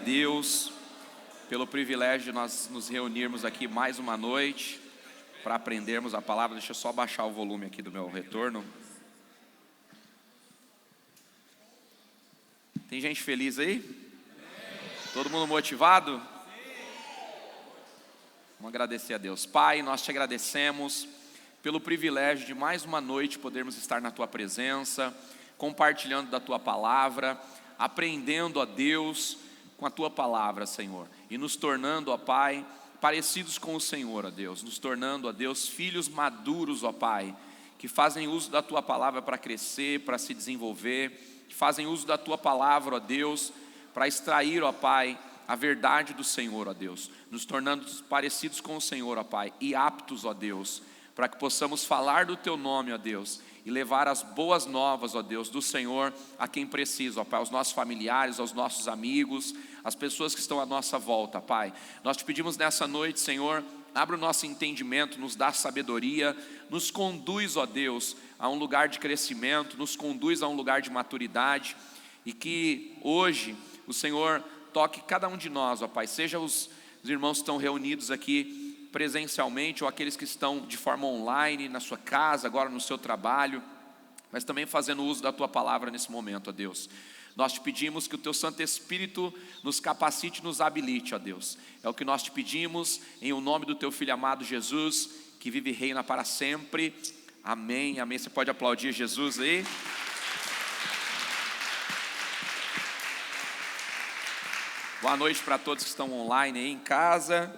Deus pelo privilégio de nós nos reunirmos aqui mais uma noite para aprendermos a palavra. Deixa eu só baixar o volume aqui do meu retorno. Tem gente feliz aí? Todo mundo motivado? Vamos agradecer a Deus. Pai, nós te agradecemos pelo privilégio de mais uma noite podermos estar na tua presença, compartilhando da tua palavra, aprendendo a Deus com a tua palavra, Senhor, e nos tornando, ó Pai, parecidos com o Senhor, ó Deus, nos tornando, ó Deus, filhos maduros, ó Pai, que fazem uso da tua palavra para crescer, para se desenvolver, que fazem uso da tua palavra, ó Deus, para extrair, ó Pai, a verdade do Senhor, ó Deus, nos tornando parecidos com o Senhor, ó Pai, e aptos, ó Deus, para que possamos falar do teu nome, ó Deus, e levar as boas novas, ó Deus, do Senhor a quem precisa, ó Pai, aos nossos familiares, aos nossos amigos, as pessoas que estão à nossa volta, Pai. Nós te pedimos nessa noite, Senhor, abre o nosso entendimento, nos dá sabedoria, nos conduz, ó Deus, a um lugar de crescimento, nos conduz a um lugar de maturidade, e que hoje o Senhor toque cada um de nós, ó Pai, seja os irmãos que estão reunidos aqui presencialmente, ou aqueles que estão de forma online, na sua casa, agora no seu trabalho, mas também fazendo uso da tua palavra nesse momento, ó Deus. Nós te pedimos que o teu Santo Espírito nos capacite e nos habilite, ó Deus. É o que nós te pedimos, em o nome do teu Filho amado Jesus, que vive e reina para sempre. Amém, amém. Você pode aplaudir Jesus aí? Boa noite para todos que estão online aí em casa.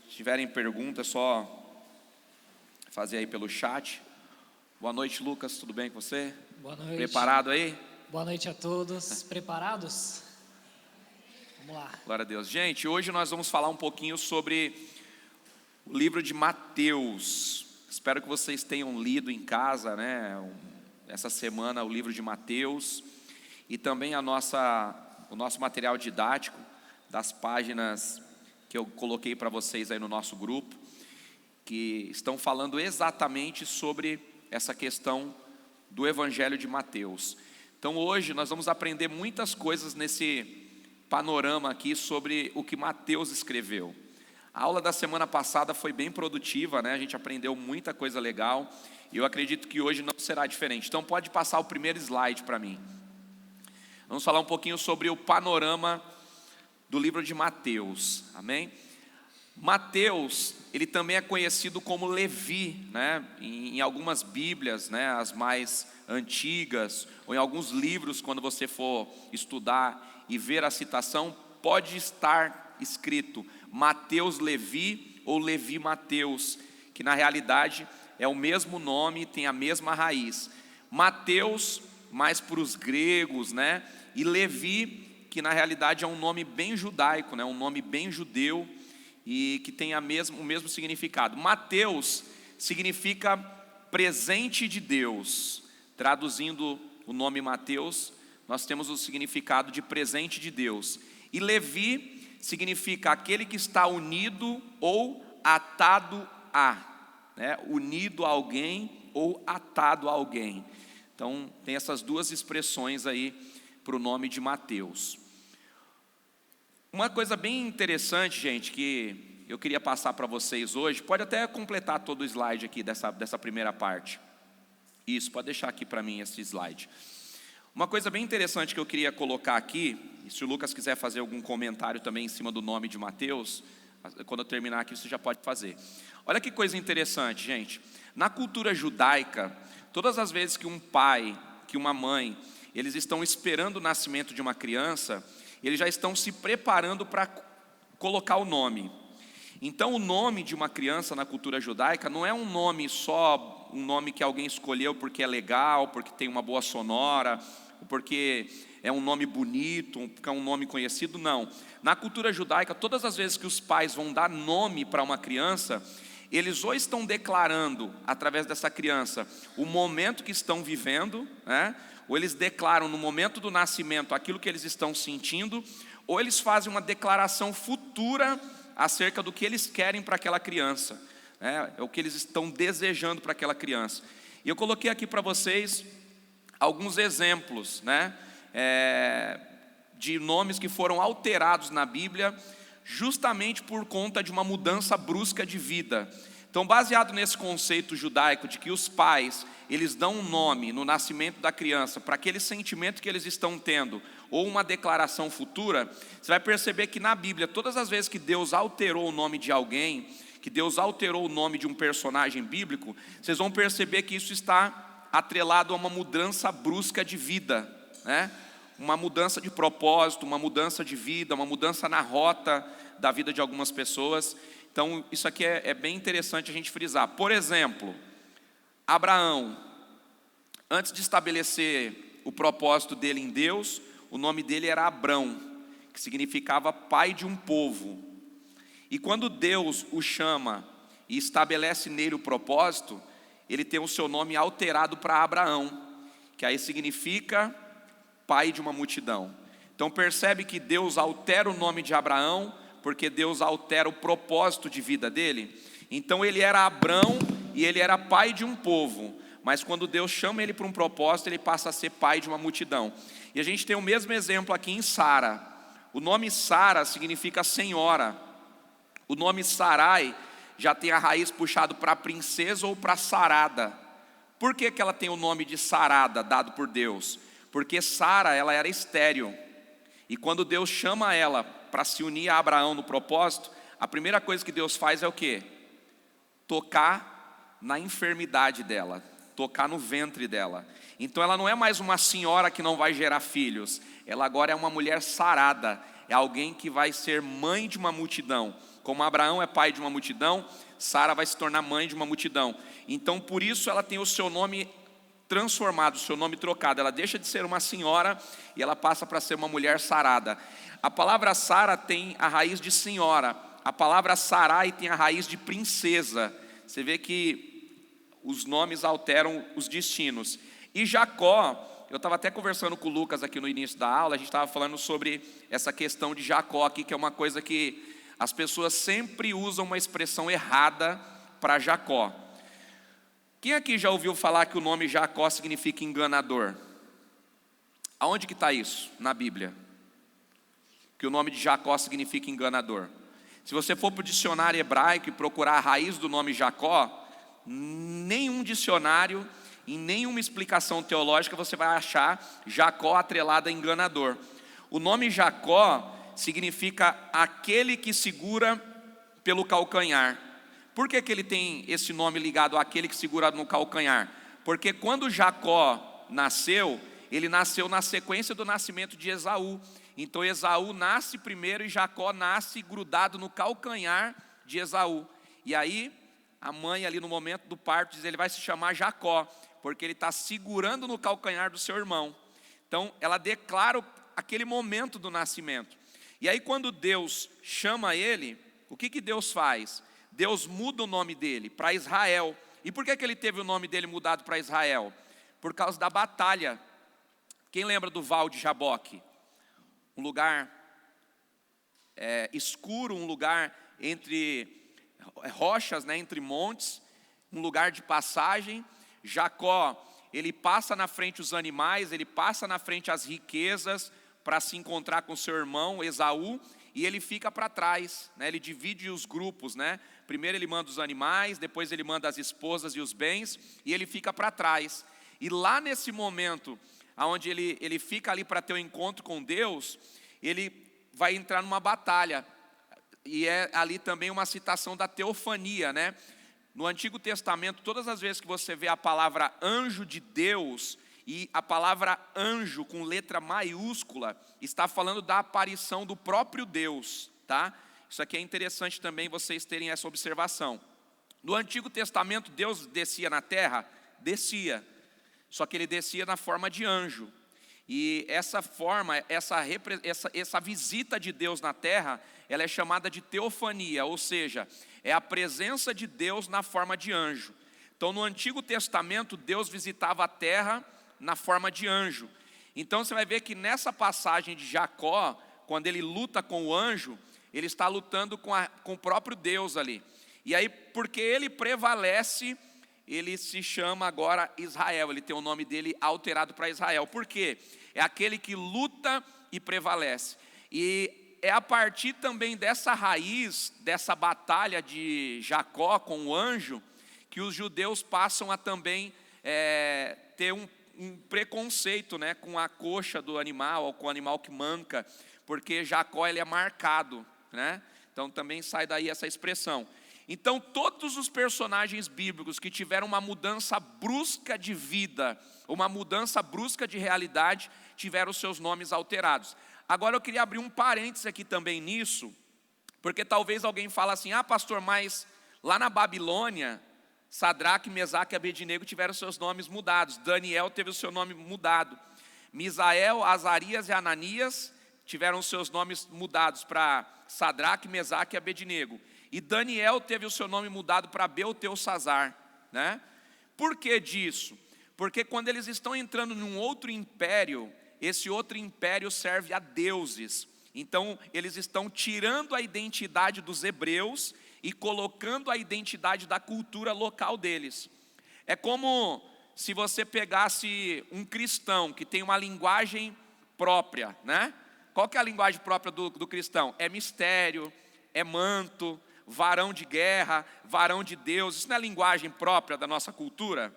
Se tiverem perguntas, é só fazer aí pelo chat. Boa noite, Lucas, tudo bem com você? Boa noite. Preparado aí? Boa noite a todos. Preparados? Vamos lá. Glória a Deus. Gente, hoje nós vamos falar um pouquinho sobre o livro de Mateus. Espero que vocês tenham lido em casa, né? Essa semana o livro de Mateus. E também o nosso material didático das páginas que eu coloquei para vocês aí no nosso grupo, que estão falando exatamente sobre essa questão do Evangelho de Mateus. Então hoje nós vamos aprender muitas coisas nesse panorama aqui sobre o que Mateus escreveu. A aula da semana passada foi bem produtiva, né? A gente aprendeu muita coisa legal, e eu acredito que hoje não será diferente. Então pode passar o primeiro slide para mim. Vamos falar um pouquinho sobre o panorama do livro de Mateus, amém? Mateus, ele também é conhecido como Levi, né? Em algumas bíblias, né, as mais antigas, ou em alguns livros, quando você for estudar e ver a citação, pode estar escrito Mateus Levi ou Levi Mateus, que na realidade é o mesmo nome, tem a mesma raiz. Mateus, mais para os gregos, né? E Levi, que na realidade é um nome bem judaico, né? Um nome bem judeu e que tem o mesmo significado. Mateus significa presente de Deus. Traduzindo o nome Mateus, nós temos o significado de presente de Deus. E Levi significa aquele que está unido ou atado a, né? Unido a alguém ou atado a alguém. Então tem essas duas expressões aí para o nome de Mateus. Uma coisa bem interessante, gente, que eu queria passar para vocês hoje, pode até completar todo o slide aqui dessa primeira parte. Isso, pode deixar aqui para mim esse slide. Uma coisa bem interessante que eu queria colocar aqui, e se o Lucas quiser fazer algum comentário também em cima do nome de Mateus, quando eu terminar aqui você já pode fazer. Olha que coisa interessante, gente. Na cultura judaica, todas as vezes que um pai, que uma mãe, eles estão esperando o nascimento de uma criança, eles já estão se preparando para colocar o nome. Então o nome de uma criança na cultura judaica não é um nome só, um nome que alguém escolheu porque é legal, porque tem uma boa sonora, porque é um nome bonito, porque é um nome conhecido, não. Na cultura judaica, todas as vezes que os pais vão dar nome para uma criança, eles ou estão declarando, através dessa criança, o momento que estão vivendo, né? Ou eles declaram no momento do nascimento aquilo que eles estão sentindo, ou eles fazem uma declaração futura acerca do que eles querem para aquela criança, né? É o que eles estão desejando para aquela criança. E eu coloquei aqui para vocês alguns exemplos, né? de nomes que foram alterados na Bíblia, justamente por conta de uma mudança brusca de vida. Então, baseado nesse conceito judaico de que os pais, eles dão um nome no nascimento da criança para aquele sentimento que eles estão tendo, ou uma declaração futura, você vai perceber que na Bíblia, todas as vezes que Deus alterou o nome de alguém, que Deus alterou o nome de um personagem bíblico, vocês vão perceber que isso está atrelado a uma mudança brusca de vida, né? Uma mudança de propósito, uma mudança de vida, uma mudança na rota da vida de algumas pessoas. Então, isso aqui é bem interessante a gente frisar. Por exemplo, Abraão, antes de estabelecer o propósito dele em Deus, o nome dele era Abrão, que significava pai de um povo. E quando Deus o chama e estabelece nele o propósito, ele tem o seu nome alterado para Abraão, que aí significa pai de uma multidão. Então percebe que Deus altera o nome de Abraão, porque Deus altera o propósito de vida dele. Então ele era Abrão e ele era pai de um povo, mas quando Deus chama ele para um propósito, ele passa a ser pai de uma multidão. E a gente tem o mesmo exemplo aqui em Sara. O nome Sara significa senhora. O nome Sarai já tem a raiz puxado para princesa ou para sarada. Por que ela tem o nome de sarada dado por Deus? Porque Sara, ela era estéril. E quando Deus chama ela para se unir a Abraão no propósito, a primeira coisa que Deus faz é o quê? Tocar na enfermidade dela, tocar no ventre dela. Então ela não é mais uma senhora que não vai gerar filhos, ela agora é uma mulher sarada, é alguém que vai ser mãe de uma multidão. Como Abraão é pai de uma multidão, Sara vai se tornar mãe de uma multidão. Então por isso ela tem o seu nome transformado, o seu nome trocado. Ela deixa de ser uma senhora e ela passa para ser uma mulher sarada. A palavra Sara tem a raiz de senhora, a palavra Sarai tem a raiz de princesa. Você vê que os nomes alteram os destinos. E Jacó, eu estava até conversando com o Lucas aqui no início da aula, a gente estava falando sobre essa questão de Jacó aqui, que é uma coisa que as pessoas sempre usam uma expressão errada para Jacó. Quem aqui já ouviu falar que o nome Jacó significa enganador? Aonde que está isso na Bíblia? Que o nome de Jacó significa enganador. Se você for para o dicionário hebraico e procurar a raiz do nome Jacó, nenhum dicionário, em nenhuma explicação teológica você vai achar Jacó atrelado a enganador. O nome Jacó significa aquele que segura pelo calcanhar. Por que ele tem esse nome ligado àquele que segura no calcanhar? Porque quando Jacó nasceu, ele nasceu na sequência do nascimento de Esaú. Então Esaú nasce primeiro e Jacó nasce grudado no calcanhar de Esaú. E aí a mãe ali no momento do parto diz, ele vai se chamar Jacó, porque ele está segurando no calcanhar do seu irmão. Então ela declara aquele momento do nascimento. E aí quando Deus chama ele, o que Deus faz? Deus muda o nome dele para Israel. E por que ele teve o nome dele mudado para Israel? Por causa da batalha. Quem lembra do Val de Jaboque? Um lugar escuro, um lugar entre rochas, né, entre montes, um lugar de passagem. Jacó, ele passa na frente os animais, ele passa na frente as riquezas para se encontrar com seu irmão Esaú, e ele fica para trás, né? Ele divide os grupos, né? Primeiro ele manda os animais, depois ele manda as esposas e os bens, e ele fica para trás. E lá nesse momento, onde ele fica ali para ter um encontro com Deus, ele vai entrar numa batalha. E é ali também uma citação da teofania, né? No Antigo Testamento, todas as vezes que você vê a palavra anjo de Deus, e a palavra anjo com letra maiúscula, está falando da aparição do próprio Deus, tá? Isso aqui é interessante também vocês terem essa observação. No Antigo Testamento, Deus descia na terra? Descia. Só que ele descia na forma de anjo. E essa forma, essa visita de Deus na terra, ela é chamada de teofania, ou seja, é a presença de Deus na forma de anjo. Então no Antigo Testamento, Deus visitava a terra na forma de anjo. Então você vai ver que nessa passagem de Jacó, quando ele luta com o anjo, ele está lutando com o próprio Deus ali. E aí, porque ele prevalece, ele se chama agora Israel, ele tem o nome dele alterado para Israel. Por quê? É aquele que luta e prevalece. E é a partir também dessa raiz, dessa batalha de Jacó com o anjo, que os judeus passam a também ter um preconceito, né, com a coxa do animal, ou com o animal que manca, porque Jacó ele é marcado, né? Então também sai daí essa expressão. Então todos os personagens bíblicos que tiveram uma mudança brusca de vida, uma mudança brusca de realidade, tiveram seus nomes alterados. Agora eu queria abrir um parênteses aqui também nisso, porque talvez alguém fale assim: ah, pastor, mas lá na Babilônia, Sadraque, Mesaque e Abednego tiveram seus nomes mudados. Daniel teve o seu nome mudado. Misael, Azarias e Ananias tiveram seus nomes mudados para Sadraque, Mesaque e Abednego. E Daniel teve o seu nome mudado para Beltesazar, né? Por que disso? Porque quando eles estão entrando num outro império, esse outro império serve a deuses. Então eles estão tirando a identidade dos hebreus e colocando a identidade da cultura local deles. É como se você pegasse um cristão que tem uma linguagem própria, né? Qual que é a linguagem própria do cristão? É mistério, é manto, varão de guerra, varão de Deus. Isso não é linguagem própria da nossa cultura?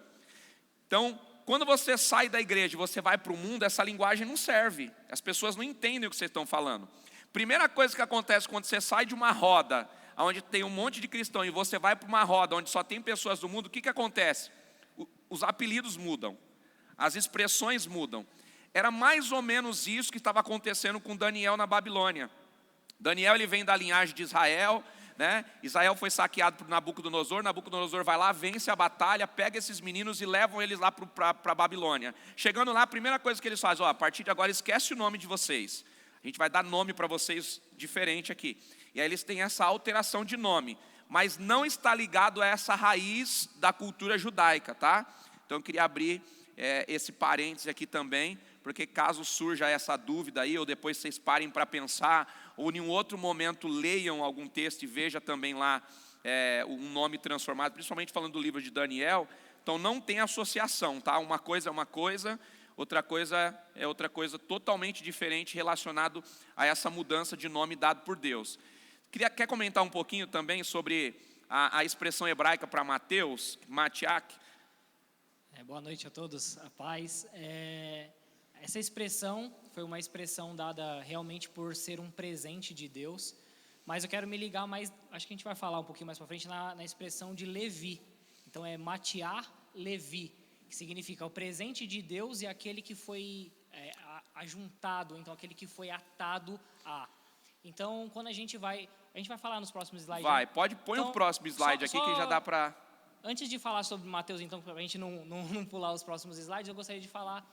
Então, quando você sai da igreja e você vai para o mundo, essa linguagem não serve. As pessoas não entendem o que vocês estão falando. Primeira coisa que acontece quando você sai de uma roda onde tem um monte de cristão e você vai para uma roda onde só tem pessoas do mundo, o que acontece? Os apelidos mudam, as expressões mudam. Era mais ou menos isso que estava acontecendo com Daniel na Babilônia. Daniel ele vem da linhagem de Israel, né? Israel foi saqueado por Nabucodonosor. Nabucodonosor vai lá, vence a batalha, pega esses meninos e levam eles lá para a Babilônia. Chegando lá, a primeira coisa que eles fazem: a partir de agora esquece o nome de vocês, a gente vai dar nome para vocês diferente aqui. E aí eles têm essa alteração de nome, mas não está ligado a essa raiz da cultura judaica, tá? Então eu queria abrir esse parênteses aqui também, porque caso surja essa dúvida aí, ou depois vocês parem para pensar, ou em um outro momento leiam algum texto e veja também lá um nome transformado, principalmente falando do livro de Daniel. Então não tem associação, tá? Uma coisa é uma coisa, outra coisa é outra coisa totalmente diferente, relacionado a essa mudança de nome dado por Deus. Quer comentar um pouquinho também sobre a expressão hebraica para Mateus, Matiak? Boa noite a todos, a paz. Essa expressão foi uma expressão dada realmente por ser um presente de Deus, mas eu quero me ligar mais, acho que a gente vai falar um pouquinho mais para frente, na expressão de Levi. Então é Matiar Levi, que significa o presente de Deus e aquele que foi ajuntado, então aquele que foi atado a. Então, quando a gente vai falar nos próximos slides. Vai, põe o próximo slide aqui que já dá para... Antes de falar sobre Mateus, então, para a gente não pular os próximos slides, eu gostaria de falar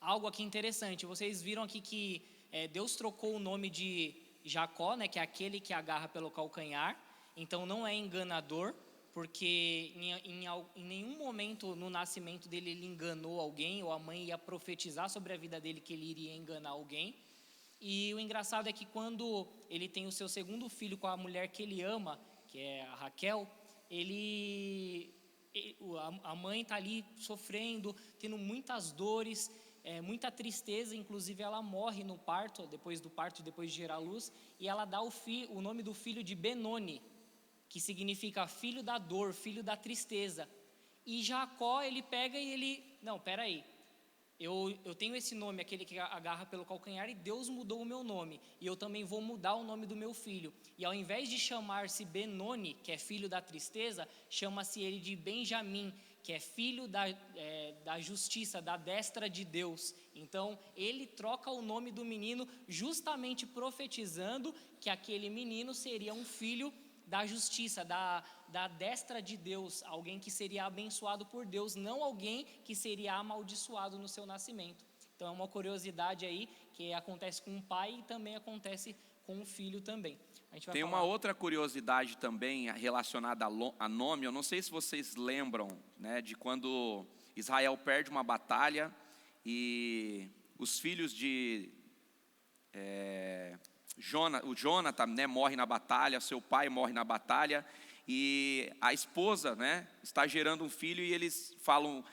algo aqui interessante. Vocês viram aqui que Deus trocou o nome de Jacó, né, que é aquele que agarra pelo calcanhar. Então, não é enganador, porque em nenhum momento no nascimento dele ele enganou alguém, ou a mãe ia profetizar sobre a vida dele que ele iria enganar alguém. E o engraçado é que quando ele tem o seu segundo filho com a mulher que ele ama, que é a Raquel, a mãe está ali sofrendo, tendo muitas dores, muita tristeza. Inclusive ela morre no parto, depois de gerar a luz, e ela dá o nome do filho de Benoni, que significa filho da dor, filho da tristeza. E Jacó, ele pega e ele, não, peraí, eu tenho esse nome, aquele que agarra pelo calcanhar, e Deus mudou o meu nome, e eu também vou mudar o nome do meu filho. E ao invés de chamar-se Benoni, que é filho da tristeza, chama-se ele de Benjamim, que é filho da justiça, da destra de Deus. Então ele troca o nome do menino, justamente profetizando que aquele menino seria um filho da justiça, da destra de Deus, alguém que seria abençoado por Deus, não alguém que seria amaldiçoado no seu nascimento. Então é uma curiosidade aí, que acontece com o pai e também acontece com o filho também. Tem uma outra curiosidade também relacionada a nome. Eu não sei se vocês lembram, né, de quando Israel perde uma batalha e os filhos de o Jonathan, né, morre na batalha, seu pai morre na batalha, e a esposa, né, está gerando um filho, e eles falam,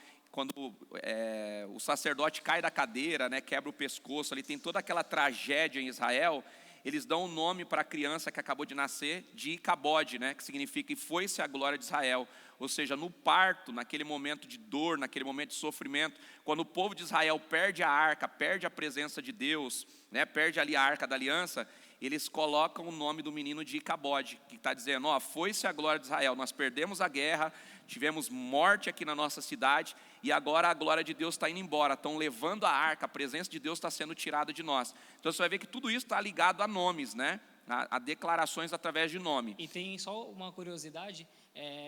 o sacerdote cai da cadeira, né, quebra o pescoço, ali tem toda aquela tragédia em Israel, eles dão um nome para a criança que acabou de nascer de Icabode, né, que significa e foi-se a glória de Israel. Ou seja, no parto, naquele momento de dor, naquele momento de sofrimento, quando o povo de Israel perde a arca, perde a presença de Deus, né, perde ali a arca da aliança, eles colocam o nome do menino de Icabode, que está dizendo, foi-se a glória de Israel, nós perdemos a guerra, tivemos morte aqui na nossa cidade, e agora a glória de Deus está indo embora, estão levando a arca, a presença de Deus está sendo tirada de nós. Então você vai ver que tudo isso está ligado a nomes, né? A declarações através de nome. E tem só uma curiosidade,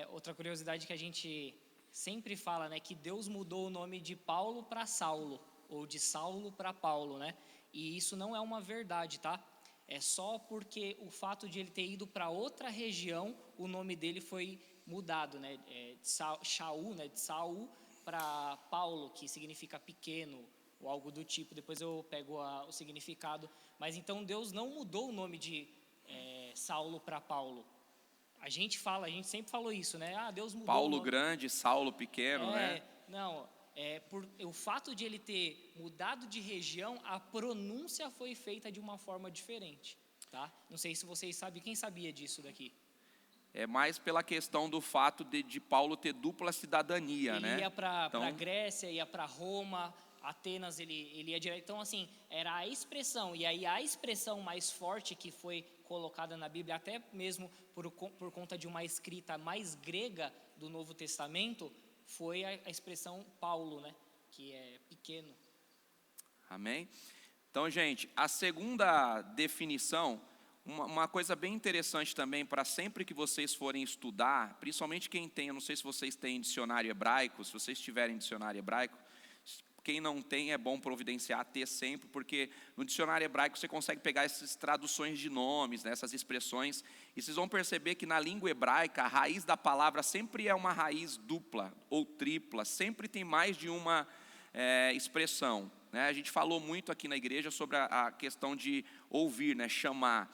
outra curiosidade que a gente sempre fala, né, que Deus mudou o nome de Paulo para Saulo, ou de Saulo para Paulo, né? E isso não é uma verdade, tá? É só porque o fato de ele ter ido para outra região, o nome dele foi mudado, né? De Saul para Paulo, que significa pequeno, ou algo do tipo. Depois eu pego o significado. Mas então Deus não mudou o nome de Saulo para Paulo. A gente sempre falou isso, né? Deus mudou Paulo o nome. Grande, Saulo pequeno, né? Não, por o fato de ele ter mudado de região, a pronúncia foi feita de uma forma diferente, tá? Não sei se vocês sabem, quem sabia disso daqui? É mais pela questão do fato de Paulo ter dupla cidadania, né? Ele ia para Então, Grécia, ia para Roma, Atenas, ele ia direto. Então, assim, era a expressão, e aí a expressão mais forte que foi colocada na Bíblia, até mesmo por conta de uma escrita mais grega do Novo Testamento, foi a expressão Paulo, né? Que é pequeno. Amém? Então, gente, a segunda definição, uma coisa bem interessante também, para sempre que vocês forem estudar, principalmente quem tem, eu não sei se vocês têm dicionário hebraico, se vocês tiverem dicionário hebraico, quem não tem é bom providenciar, ter sempre, porque no dicionário hebraico você consegue pegar essas traduções de nomes, né, essas expressões, e vocês vão perceber que na língua hebraica a raiz da palavra sempre é uma raiz dupla ou tripla, sempre tem mais de uma expressão, né? A gente falou muito aqui na igreja sobre a questão de ouvir, né, chamar,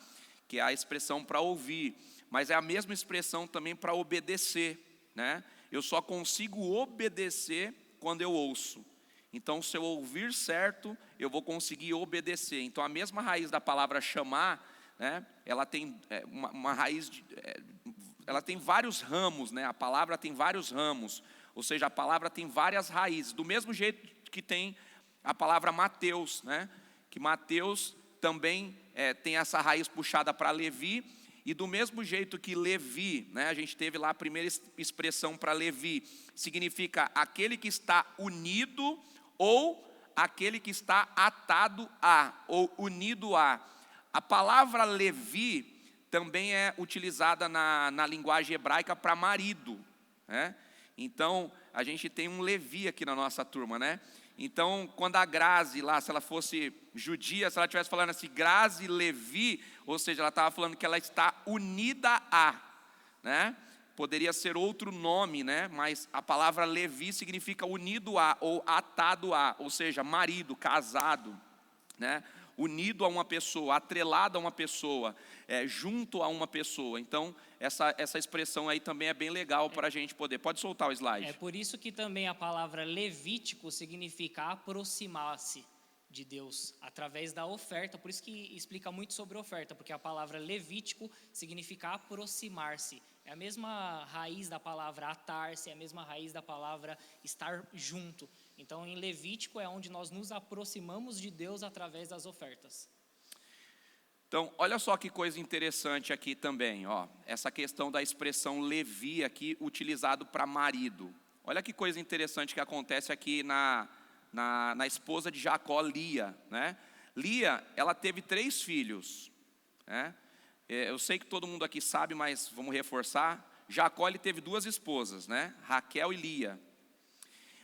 que é a expressão para ouvir, mas é a mesma expressão também para obedecer, né? Eu só consigo obedecer quando eu ouço. Então, se eu ouvir certo, eu vou conseguir obedecer. Então, a mesma raiz da palavra chamar, né, ela tem uma raiz, ela tem vários ramos, né? A palavra tem vários ramos, ou seja, a palavra tem várias raízes. Do mesmo jeito que tem a palavra Mateus, né? Que Mateus também tem essa raiz puxada para Levi, e do mesmo jeito que Levi, né, a gente teve lá a primeira expressão para Levi, significa aquele que está unido ou aquele que está atado a, ou unido a. A palavra Levi também é utilizada na linguagem hebraica para marido, né? Então, a gente tem um Levi aqui na nossa turma, né? Então, quando a Grazi lá, se ela fosse judia, se ela estivesse falando assim, Grazi Levi, ou seja, ela estava falando que ela está unida a, né? Poderia ser outro nome, né? Mas a palavra Levi significa unido a, ou atado a, ou seja, marido, casado, né? Unido a uma pessoa, atrelado a uma pessoa, junto a uma pessoa. Então, essa expressão aí também é bem legal para a gente poder. Pode soltar o slide. É por isso que também a palavra levítico significa aproximar-se de Deus através da oferta. Por isso que explica muito sobre oferta, porque a palavra levítico significa aproximar-se. É a mesma raiz da palavra atar-se, é a mesma raiz da palavra estar junto. Então, em Levítico é onde nós nos aproximamos de Deus através das ofertas. Então, olha só que coisa interessante aqui também, ó, essa questão da expressão Levi aqui, utilizado para marido. Olha que coisa interessante que acontece aqui na esposa de Jacó, Lia, né? Lia, ela teve 3 filhos, né? Eu sei que todo mundo aqui sabe, mas vamos reforçar. Jacó, ele teve 2 esposas, né? Raquel e Lia.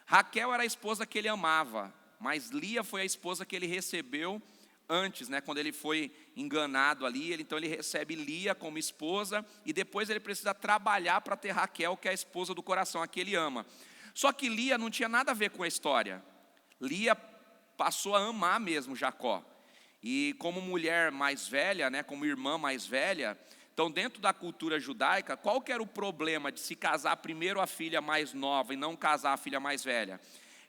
Raquel era a esposa que ele amava, mas Lia foi a esposa que ele recebeu antes, né? Quando ele foi enganado ali, então ele recebe Lia como esposa, e depois ele precisa trabalhar para ter Raquel, que é a esposa do coração, a que ele ama. Só que Lia não tinha nada a ver com a história. Lia passou a amar mesmo Jacó. E como mulher mais velha, né, como irmã mais velha, Então, dentro da cultura judaica, qual que era o problema de se casar primeiro a filha mais nova e não casar a filha mais velha?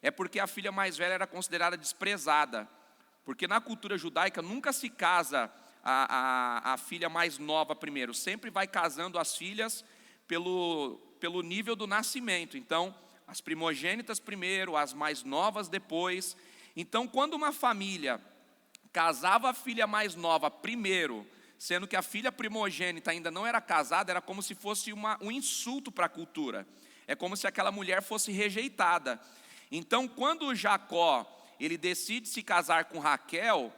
É porque a filha mais velha era considerada desprezada. Porque na cultura judaica nunca se casa a filha mais nova primeiro. Sempre vai casando as filhas pelo nível do nascimento. Então, as primogênitas primeiro, as mais novas depois. Então, quando uma família casava a filha mais nova primeiro, sendo que a filha primogênita ainda não era casada, era como se fosse um insulto para a cultura. É como se aquela mulher fosse rejeitada. Então, quando Jacó ele decide se casar com Raquel,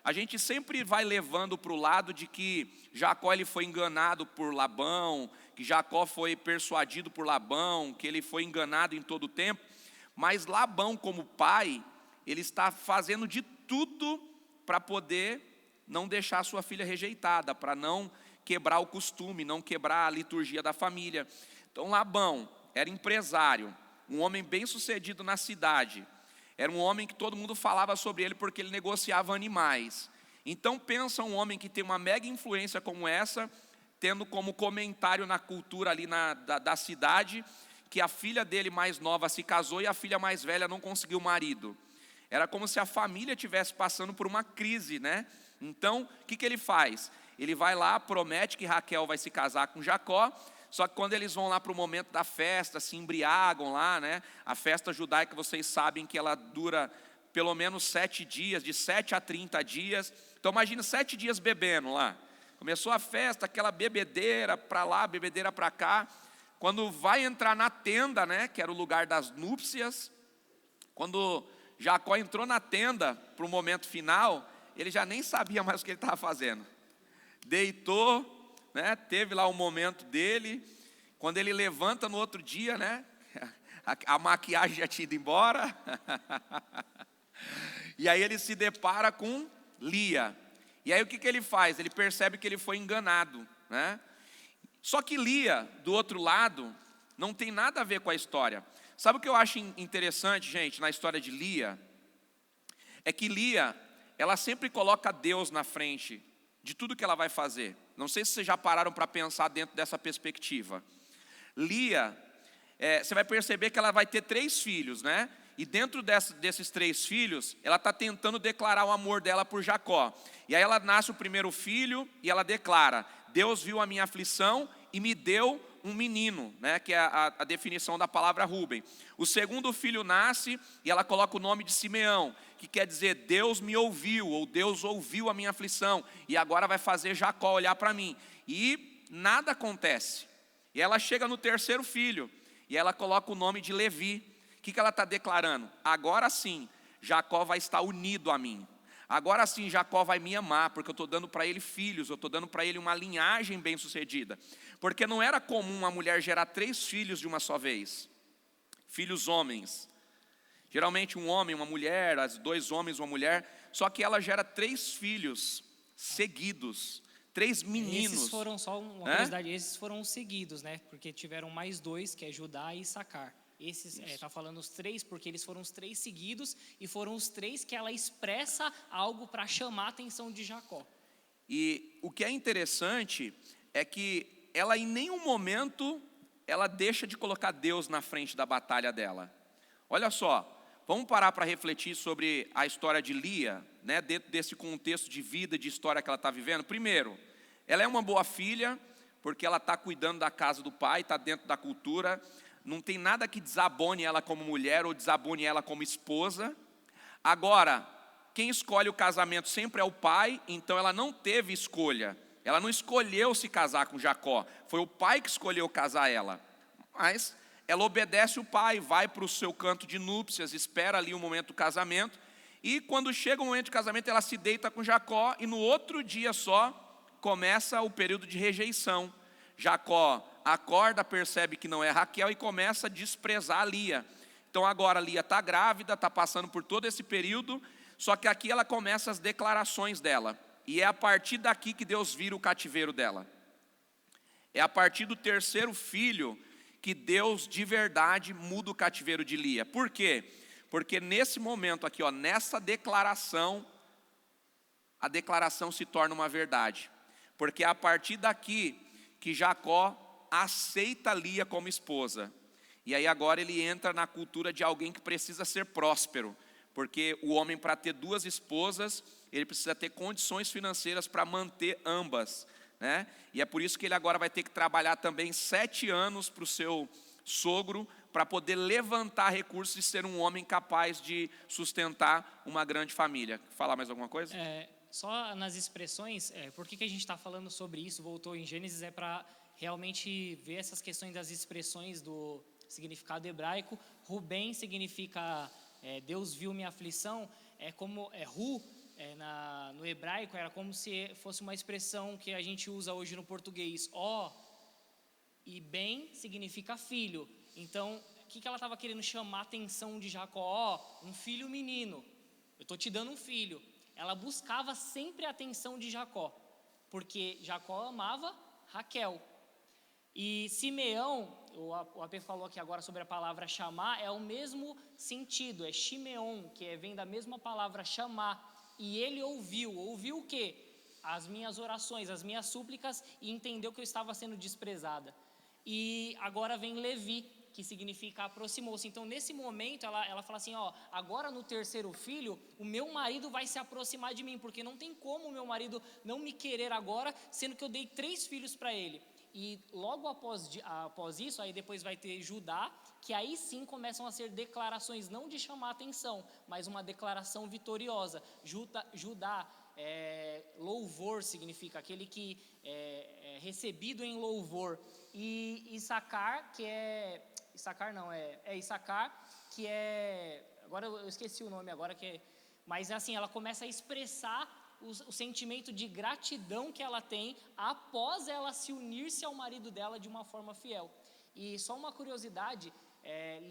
a gente sempre vai levando para o lado de que Jacó ele foi enganado por Labão, que Jacó foi persuadido por Labão, que ele foi enganado em todo o tempo. Mas Labão, como pai, ele está fazendo de tudo para poder não deixar a sua filha rejeitada, para não quebrar o costume, não quebrar a liturgia da família. Então Labão era empresário, um homem bem sucedido na cidade. Era um homem que todo mundo falava sobre ele porque ele negociava animais. Então pensa um homem que tem uma mega influência como essa, tendo como comentário na cultura ali da cidade, que a filha dele mais nova se casou e a filha mais velha não conseguiu marido. Era como se a família estivesse passando por uma crise, né? Então, o que ele faz? Ele vai lá, promete que Raquel vai se casar com Jacó, só que quando eles vão lá para o momento da festa, se embriagam lá, né? A festa judaica, vocês sabem que ela dura pelo menos 7 dias, de 7 a 30 dias. Então, imagina 7 dias bebendo lá. Começou a festa, aquela bebedeira para lá, bebedeira para cá. Quando vai entrar na tenda, né? Que era o lugar das núpcias. Quando Jacó entrou na tenda para o momento final, ele já nem sabia mais o que ele estava fazendo. Deitou, né, teve lá o momento dele. Quando ele levanta no outro dia, né, a maquiagem já tinha ido embora. E aí ele se depara com Lia. E aí o que ele faz? Ele percebe que ele foi enganado, né? Só que Lia, do outro lado, não tem nada a ver com a história. Sabe o que eu acho interessante, gente, na história de Lia? É que Lia, ela sempre coloca Deus na frente de tudo que ela vai fazer. Não sei se vocês já pararam para pensar dentro dessa perspectiva. Lia, você vai perceber que ela vai ter 3 filhos, né? E dentro desses 3 filhos, ela está tentando declarar o amor dela por Jacó. E aí ela nasce o primeiro filho e ela declara: Deus viu a minha aflição e me deu um menino, né, que é a definição da palavra Rúben. O segundo filho nasce e ela coloca o nome de Simeão, que quer dizer Deus me ouviu, ou Deus ouviu a minha aflição, e agora vai fazer Jacó olhar para mim. E nada acontece. E ela chega no terceiro filho, e ela coloca o nome de Levi. O que ela está declarando? Agora sim, Jacó vai estar unido a mim. Agora sim, Jacó vai me amar, porque eu estou dando para ele filhos, eu estou dando para ele uma linhagem bem sucedida. Porque não era comum uma mulher gerar 3 filhos de uma só vez. Filhos homens. Geralmente um homem, uma mulher, 2 homens, uma mulher. Só que ela gera 3 filhos seguidos. 3 meninos. Esses foram só uma curiosidade, esses foram os seguidos, né? Porque tiveram mais 2, que é Judá e Issacar. Esses, está falando os 3, porque eles foram os 3 seguidos, e foram os 3 que ela expressa algo para chamar a atenção de Jacó. E o que é interessante é que ela em nenhum momento, ela deixa de colocar Deus na frente da batalha dela. Olha só, vamos parar para refletir sobre a história de Lia, né, dentro desse contexto de vida, de história que ela está vivendo. Primeiro, ela é uma boa filha, porque ela está cuidando da casa do pai, está dentro da cultura. Não tem nada que desabone ela como mulher ou desabone ela como esposa. Agora, quem escolhe o casamento sempre é o pai, então ela não teve escolha. Ela não escolheu se casar com Jacó, foi o pai que escolheu casar ela. Mas ela obedece o pai, vai para o seu canto de núpcias, espera ali o momento do casamento. E quando chega o momento do casamento, ela se deita com Jacó, e no outro dia só começa o período de rejeição. Jacó acorda, percebe que não é Raquel e começa a desprezar Lia. Então agora Lia está grávida, está passando por todo esse período, só que aqui ela começa as declarações dela. E é a partir daqui que Deus vira o cativeiro dela. É a partir do terceiro filho que Deus de verdade muda o cativeiro de Lia. Por quê? Porque nesse momento aqui, nessa declaração, a declaração se torna uma verdade. Porque a partir daqui que Jacó aceita Lia como esposa. E aí agora ele entra na cultura de alguém que precisa ser próspero, porque o homem, para ter duas esposas, ele precisa ter condições financeiras para manter ambas, né? E é por isso que ele agora vai ter que trabalhar também 7 anos para o seu sogro, para poder levantar recursos e ser um homem capaz de sustentar uma grande família. Falar mais alguma coisa? Só nas expressões, por que a gente está falando sobre isso, voltou em Gênesis, é para realmente ver essas questões das expressões do significado hebraico. Rubem significa Deus viu minha aflição, como Ru, no hebraico era como se fosse uma expressão que a gente usa hoje no português, ó, e bem significa filho. Então, o que ela estava querendo chamar a atenção de Jacó? Ó, um filho menino, eu estou te dando um filho. Ela buscava sempre a atenção de Jacó, porque Jacó amava Raquel. E Simeão, o AP falou aqui agora sobre a palavra chamar, é o mesmo sentido, é Shimeon, que vem da mesma palavra chamar. E ele ouviu o quê? As minhas orações, as minhas súplicas, e entendeu que eu estava sendo desprezada. E agora vem Levi, que significa aproximou-se. Então, nesse momento, ela fala assim, ó, agora no terceiro filho, o meu marido vai se aproximar de mim, porque não tem como o meu marido não me querer agora, sendo que eu dei 3 filhos para ele. E logo após isso, aí depois vai ter Judá, que aí sim começam a ser declarações, não de chamar atenção, mas uma declaração vitoriosa. Judá, louvor significa aquele que é recebido em louvor. E Issacar, que Issacar, que agora eu esqueci o nome agora, mas assim, ela começa a expressar o sentimento de gratidão que ela tem após ela se unir-se ao marido dela de uma forma fiel. E só uma curiosidade,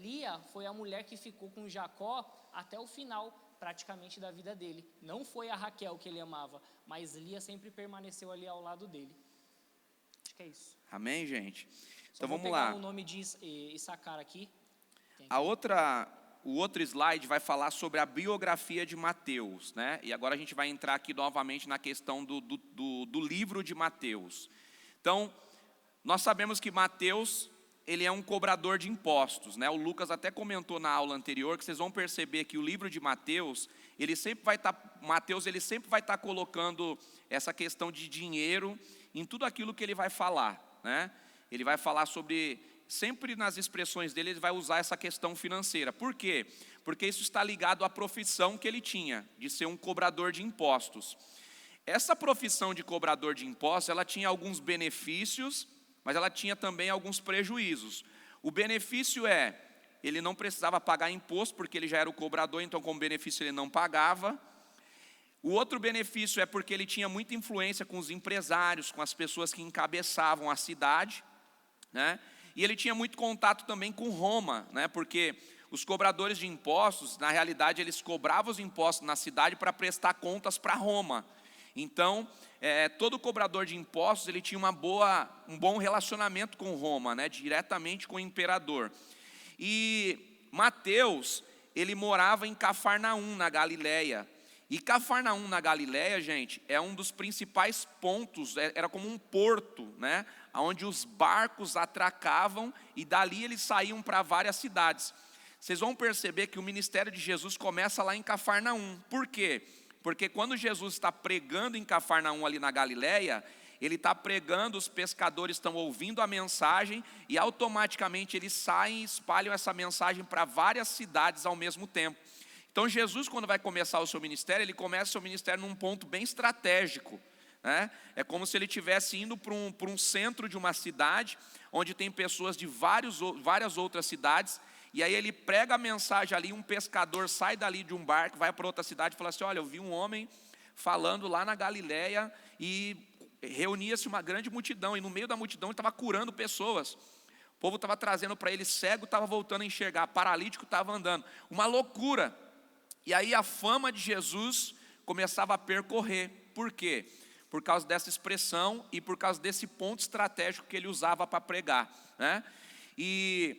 Lia foi a mulher que ficou com Jacó até o final praticamente da vida dele. Não foi a Raquel que ele amava, mas Lia sempre permaneceu ali ao lado dele. Acho que é isso. Amém, gente? Então vamos lá. Vou pegar o nome de Issacar aqui. O outro slide vai falar sobre a biografia de Mateus, né? E agora a gente vai entrar aqui novamente na questão do livro de Mateus. Então, nós sabemos que Mateus, ele é um cobrador de impostos, né? O Lucas até comentou na aula anterior que vocês vão perceber que o livro de Mateus, ele sempre vai estar colocando essa questão de dinheiro em tudo aquilo que ele vai falar, né? Ele vai falar sobre, sempre nas expressões dele, ele vai usar essa questão financeira. Por quê? Porque isso está ligado à profissão que ele tinha, de ser um cobrador de impostos. Essa profissão de cobrador de impostos, ela tinha alguns benefícios, mas ela tinha também alguns prejuízos. O benefício ele não precisava pagar imposto, porque ele já era o cobrador, então como benefício ele não pagava. O outro benefício é porque ele tinha muita influência com os empresários, com as pessoas que encabeçavam a cidade, né? E ele tinha muito contato também com Roma, né? Porque os cobradores de impostos, na realidade, eles cobravam os impostos na cidade para prestar contas para Roma. Então, todo cobrador de impostos, ele tinha um bom relacionamento com Roma, né? Diretamente com o imperador. E Mateus, ele morava em Cafarnaum, na Galileia. E Cafarnaum, na Galileia, gente, é um dos principais pontos, era como um porto, né? Onde os barcos atracavam e dali eles saíam para várias cidades. Vocês vão perceber que o ministério de Jesus começa lá em Cafarnaum. Por quê? Porque quando Jesus está pregando em Cafarnaum, ali na Galileia, ele está pregando, os pescadores estão ouvindo a mensagem e automaticamente eles saem e espalham essa mensagem para várias cidades ao mesmo tempo. Então Jesus, quando vai começar o seu ministério, ele começa o seu ministério num ponto bem estratégico, né? É como se ele estivesse indo para um centro de uma cidade, onde tem pessoas de várias outras cidades, e aí ele prega a mensagem ali, um pescador sai dali de um barco, vai para outra cidade e fala assim, olha, eu vi um homem falando lá na Galileia, e reunia-se uma grande multidão, e no meio da multidão ele estava curando pessoas. O povo estava trazendo para ele, cego estava voltando a enxergar, paralítico estava andando, uma loucura. E aí a fama de Jesus começava a percorrer. Por quê? Por causa dessa expressão e por causa desse ponto estratégico que ele usava para pregar, né? E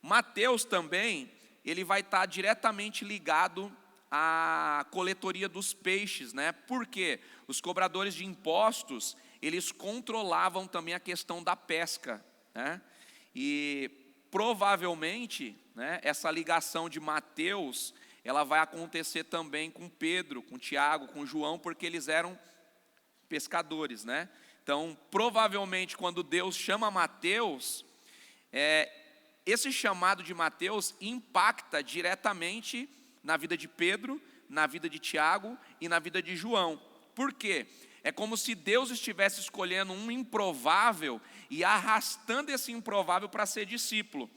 Mateus também, ele vai estar diretamente ligado à coletoria dos peixes, né? Por quê? Os cobradores de impostos, eles controlavam também a questão da pesca, né? E provavelmente, né, essa ligação de Mateus, ela vai acontecer também com Pedro, com Tiago, com João, porque eles eram pescadores, né? Então, provavelmente, quando Deus chama Mateus, esse chamado de Mateus impacta diretamente na vida de Pedro, na vida de Tiago e na vida de João. Por quê? É como se Deus estivesse escolhendo um improvável e arrastando esse improvável para ser discípulo.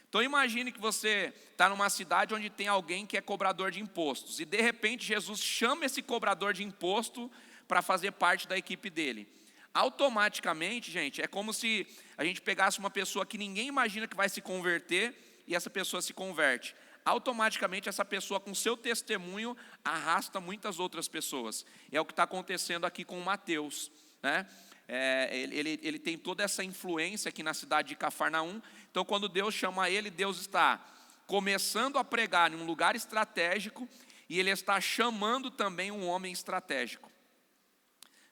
Então imagine que você está numa cidade onde tem alguém que é cobrador de impostos, e de repente Jesus chama esse cobrador de imposto para fazer parte da equipe dele. Automaticamente, gente, é como se a gente pegasse uma pessoa que ninguém imagina que vai se converter, e essa pessoa se converte. Automaticamente essa pessoa, com seu testemunho, arrasta muitas outras pessoas. É o que está acontecendo aqui com Mateus, né? Ele tem toda essa influência aqui na cidade de Cafarnaum. Então quando Deus chama ele, Deus está começando a pregar em um lugar estratégico, e ele está chamando também um homem estratégico.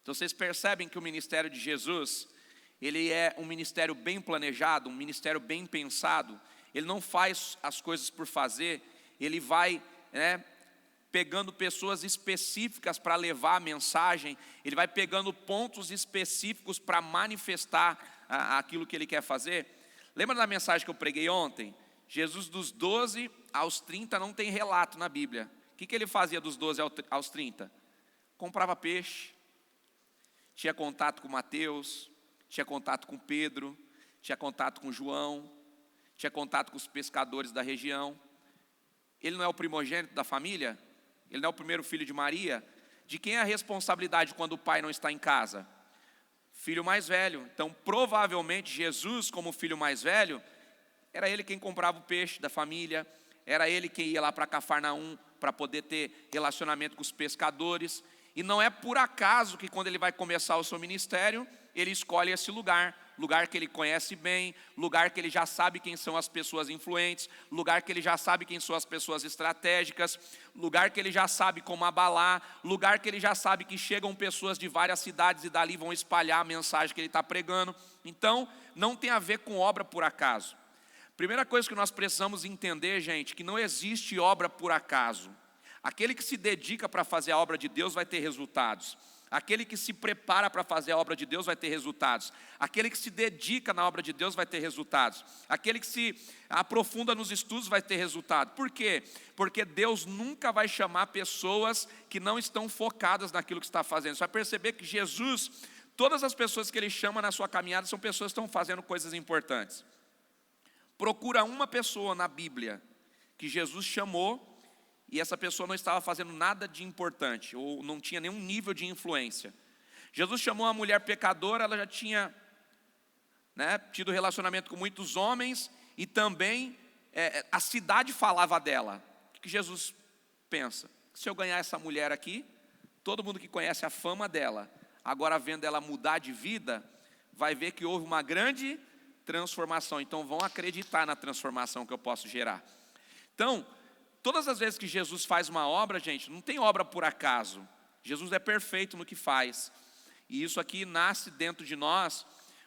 Então vocês percebem que o ministério de Jesus, ele é um ministério bem planejado, um ministério bem pensado. Ele não faz as coisas por fazer, ele vai, pegando pessoas específicas para levar a mensagem, ele vai pegando pontos específicos para manifestar aquilo que ele quer fazer. Lembra da mensagem que eu preguei ontem? Jesus dos 12 aos 30 não tem relato na Bíblia. O que ele fazia dos 12 aos 30? Comprava peixe, tinha contato com Mateus, tinha contato com Pedro, tinha contato com João, tinha contato com os pescadores da região. Ele não é o primogênito da família? Ele não é o primeiro filho de Maria? De quem é a responsabilidade quando o pai não está em casa? Filho mais velho. Então provavelmente Jesus, como filho mais velho, era ele quem comprava o peixe da família, era ele quem ia lá para Cafarnaum para poder ter relacionamento com os pescadores. E não é por acaso que quando ele vai começar o seu ministério, ele escolhe esse lugar que ele conhece bem, lugar que ele já sabe quem são as pessoas influentes, lugar que ele já sabe quem são as pessoas estratégicas, lugar que ele já sabe como abalar, lugar que ele já sabe que chegam pessoas de várias cidades e dali vão espalhar a mensagem que ele está pregando. Então, não tem a ver com obra por acaso. Primeira coisa que nós precisamos entender, gente, que não existe obra por acaso. Aquele que se dedica para fazer a obra de Deus vai ter resultados. Aquele que se prepara para fazer a obra de Deus vai ter resultados. Aquele que se dedica na obra de Deus vai ter resultados. Aquele que se aprofunda nos estudos vai ter resultado. Por quê? Porque Deus nunca vai chamar pessoas que não estão focadas naquilo que está fazendo. Você vai perceber que Jesus, todas as pessoas que Ele chama na sua caminhada são pessoas que estão fazendo coisas importantes. Procura uma pessoa na Bíblia que Jesus chamou e essa pessoa não estava fazendo nada de importante, ou não tinha nenhum nível de influência. Jesus chamou uma mulher pecadora, ela já tinha tido relacionamento com muitos homens, e também a cidade falava dela. O que Jesus pensa? Se eu ganhar essa mulher aqui, todo mundo que conhece a fama dela, agora vendo ela mudar de vida, vai ver que houve uma grande transformação. Então vão acreditar na transformação que eu posso gerar. Então, todas as vezes que Jesus faz uma obra, gente, não tem obra por acaso. Jesus é perfeito no que faz. E isso aqui nasce dentro de nós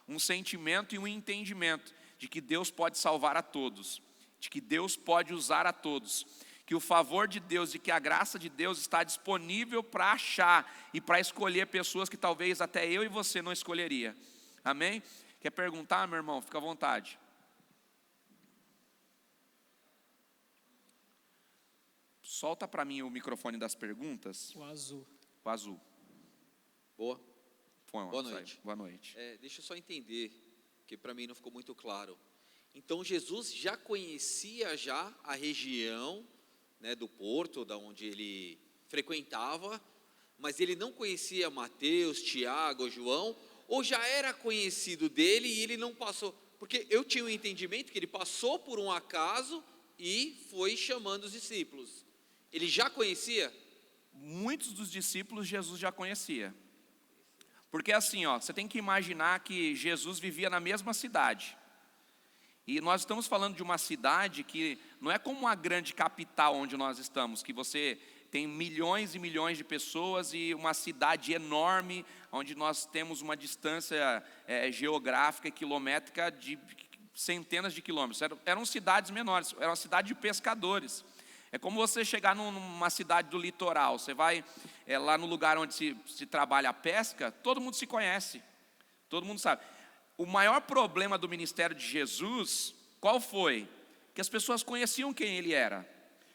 um sentimento e um entendimento de que Deus pode salvar a todos, de que Deus pode usar a todos, que o favor de Deus e que a graça de Deus está disponível para achar e para escolher pessoas que talvez até eu e você não escolheria. Amém? Quer perguntar, meu irmão? Fica à vontade. Solta para mim o microfone das perguntas. O azul. O azul. Boa. Boa noite. Boa noite. Deixa eu só entender, que para mim não ficou muito claro. Então Jesus já conhecia já a região, do porto, da onde ele frequentava, mas ele não conhecia Mateus, Tiago, João, ou já era conhecido dele e ele não passou? Porque eu tinha o entendimento que ele passou por um acaso e foi chamando os discípulos. Ele já conhecia? Muitos dos discípulos Jesus já conhecia. Porque assim, você tem que imaginar que Jesus vivia na mesma cidade. E nós estamos falando de uma cidade que não é como uma grande capital onde nós estamos, que você tem milhões e milhões de pessoas e uma cidade enorme, onde nós temos uma distância geográfica e quilométrica de centenas de quilômetros. Eram cidades menores, era uma cidade de pescadores. É como você chegar numa cidade do litoral, você vai lá no lugar onde se trabalha a pesca, todo mundo se conhece, todo mundo sabe. O maior problema do ministério de Jesus, qual foi? Que as pessoas conheciam quem ele era.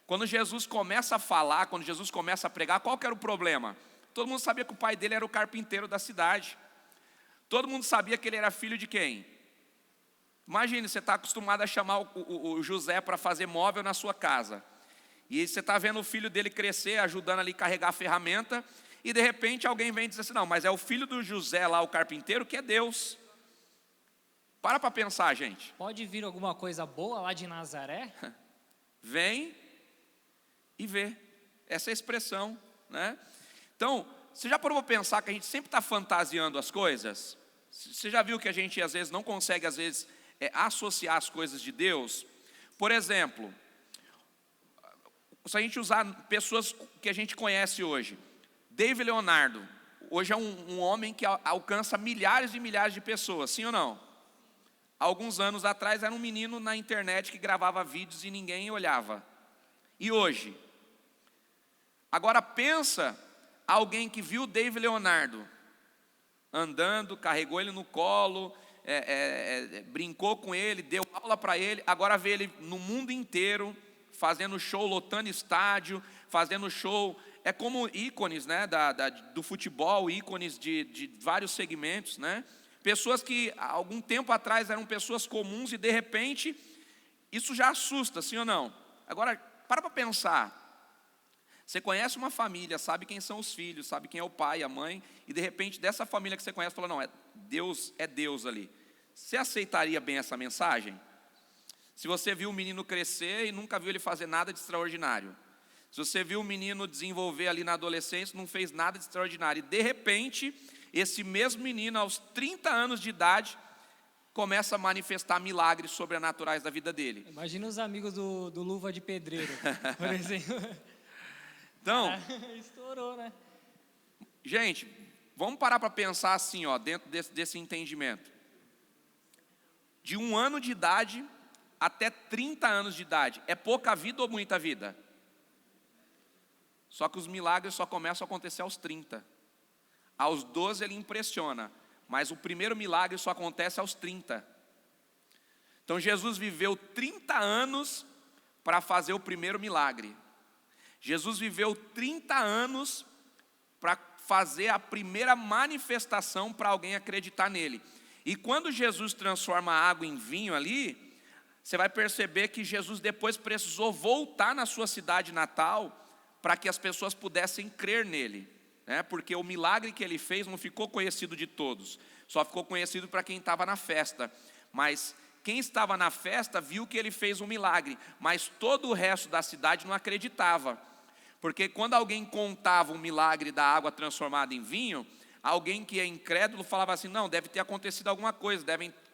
Quando Jesus começa a falar, quando Jesus começa a pregar, qual que era o problema? Todo mundo sabia que o pai dele era o carpinteiro da cidade. Todo mundo sabia que ele era filho de quem? Imagine, você está acostumado a chamar o José para fazer móvel na sua casa. E você está vendo o filho dele crescer, ajudando ali a carregar a ferramenta. E de repente alguém vem e diz assim, não, mas é o filho do José lá, o carpinteiro, que é Deus. Para pensar, gente. Pode vir alguma coisa boa lá de Nazaré? Vem e vê. Essa é a expressão, né? Então, você já parou para pensar que a gente sempre está fantasiando as coisas? Você já viu que a gente às vezes não consegue associar as coisas de Deus? Por exemplo, se a gente usar pessoas que a gente conhece hoje, David Leonardo, hoje é um homem que alcança milhares e milhares de pessoas, sim ou não? Alguns anos atrás era um menino na internet que gravava vídeos e ninguém olhava. E hoje? Agora pensa alguém que viu David Leonardo andando, carregou ele no colo, brincou com ele, deu aula para ele, agora vê ele no mundo inteiro, fazendo show, lotando estádio, fazendo show, é como ícones, né, do futebol, ícones de vários segmentos, né? Pessoas que há algum tempo atrás eram pessoas comuns e de repente, isso já assusta, sim ou não? Agora, para pensar. Você conhece uma família, sabe quem são os filhos, sabe quem é o pai, a mãe, e de repente dessa família que você conhece, fala, não, é Deus ali. Você aceitaria bem essa mensagem? Se você viu o menino crescer e nunca viu ele fazer nada de extraordinário. Se você viu o menino desenvolver ali na adolescência, não fez nada de extraordinário. E de repente, esse mesmo menino, aos 30 anos de idade, começa a manifestar milagres sobrenaturais da vida dele. Imagina os amigos do Luva de Pedreiro, por exemplo. Então, estourou, né? Gente, vamos parar para pensar assim, ó, dentro desse entendimento. De 1 ano de idade até 30 anos de idade, é pouca vida ou muita vida? Só que os milagres só começam a acontecer aos 30. Aos 12 ele impressiona, mas o primeiro milagre só acontece aos 30. Então Jesus viveu 30 anos para fazer o primeiro milagre. Jesus viveu 30 anos para fazer a primeira manifestação para alguém acreditar nele. E quando Jesus transforma a água em vinho ali, você vai perceber que Jesus depois precisou voltar na sua cidade natal para que as pessoas pudessem crer nele, né? Porque o milagre que ele fez não ficou conhecido de todos, só ficou conhecido para quem estava na festa. Mas quem estava na festa viu que ele fez um milagre, mas todo o resto da cidade não acreditava. Porque quando alguém contava um milagre da água transformada em vinho, alguém que é incrédulo falava assim, não, deve ter acontecido alguma coisa,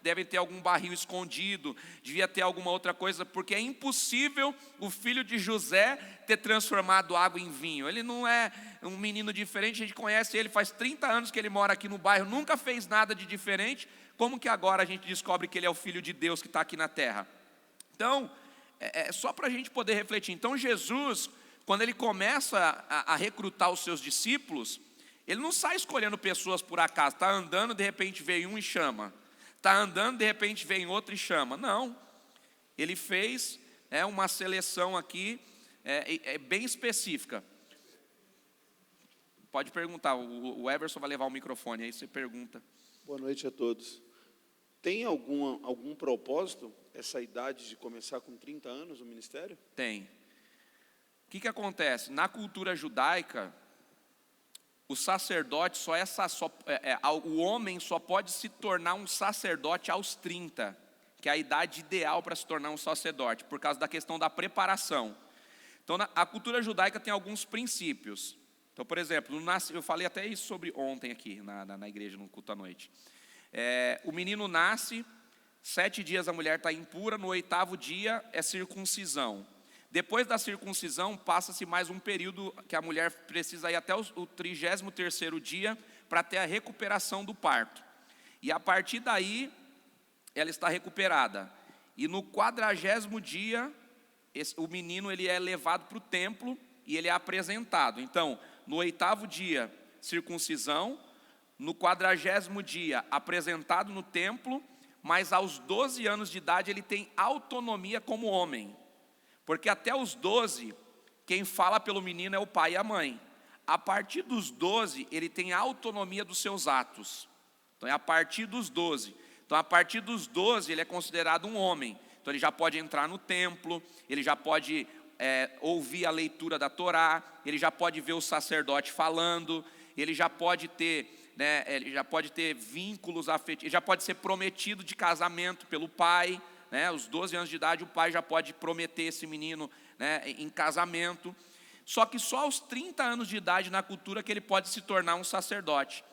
deve ter algum barril escondido, devia ter alguma outra coisa, porque é impossível o filho de José ter transformado água em vinho. Ele não é um menino diferente, a gente conhece ele, faz 30 anos que ele mora aqui no bairro, nunca fez nada de diferente, como que agora a gente descobre que ele é o filho de Deus que está aqui na terra? Então, é só para a gente poder refletir. Então Jesus, quando ele começa a recrutar os seus discípulos, ele não sai escolhendo pessoas por acaso, está andando, de repente vem um e chama, está andando, de repente vem outro e chama, não, ele fez uma seleção aqui, bem específica. Pode perguntar, o Everson vai levar o microfone, aí você pergunta. Boa noite a todos. Tem algum propósito essa idade de começar com 30 anos o ministério? Tem. O que acontece? Na cultura judaica, o sacerdote o homem só pode se tornar um sacerdote aos 30, que é a idade ideal para se tornar um sacerdote, por causa da questão da preparação. Então, a cultura judaica tem alguns princípios. Então, por exemplo, eu falei até isso sobre ontem aqui, na igreja, no culto à noite. O menino nasce, 7 dias a mulher está impura, no 8º dia é circuncisão. Depois da circuncisão, passa-se mais um período que a mulher precisa ir até o 33º dia para ter a recuperação do parto. E a partir daí, ela está recuperada. E no 40º dia, o menino ele é levado para o templo e ele é apresentado. Então, no 8º dia, circuncisão. No 40º dia, apresentado no templo. Mas aos 12 anos de idade, ele tem autonomia como homem. Porque até os 12, quem fala pelo menino é o pai e a mãe. A partir dos 12, ele tem a autonomia dos seus atos. Então é a partir dos 12. Então a partir dos 12, ele é considerado um homem. Então ele já pode entrar no templo, ele já pode ouvir a leitura da Torá, ele já pode ver o sacerdote falando, ele já pode ter, ele já pode ter vínculos afetivos, ele já pode ser prometido de casamento pelo pai. Aos 12 anos de idade, o pai já pode prometer esse menino em casamento. Só que só aos 30 anos de idade, na cultura, que ele pode se tornar um sacerdote.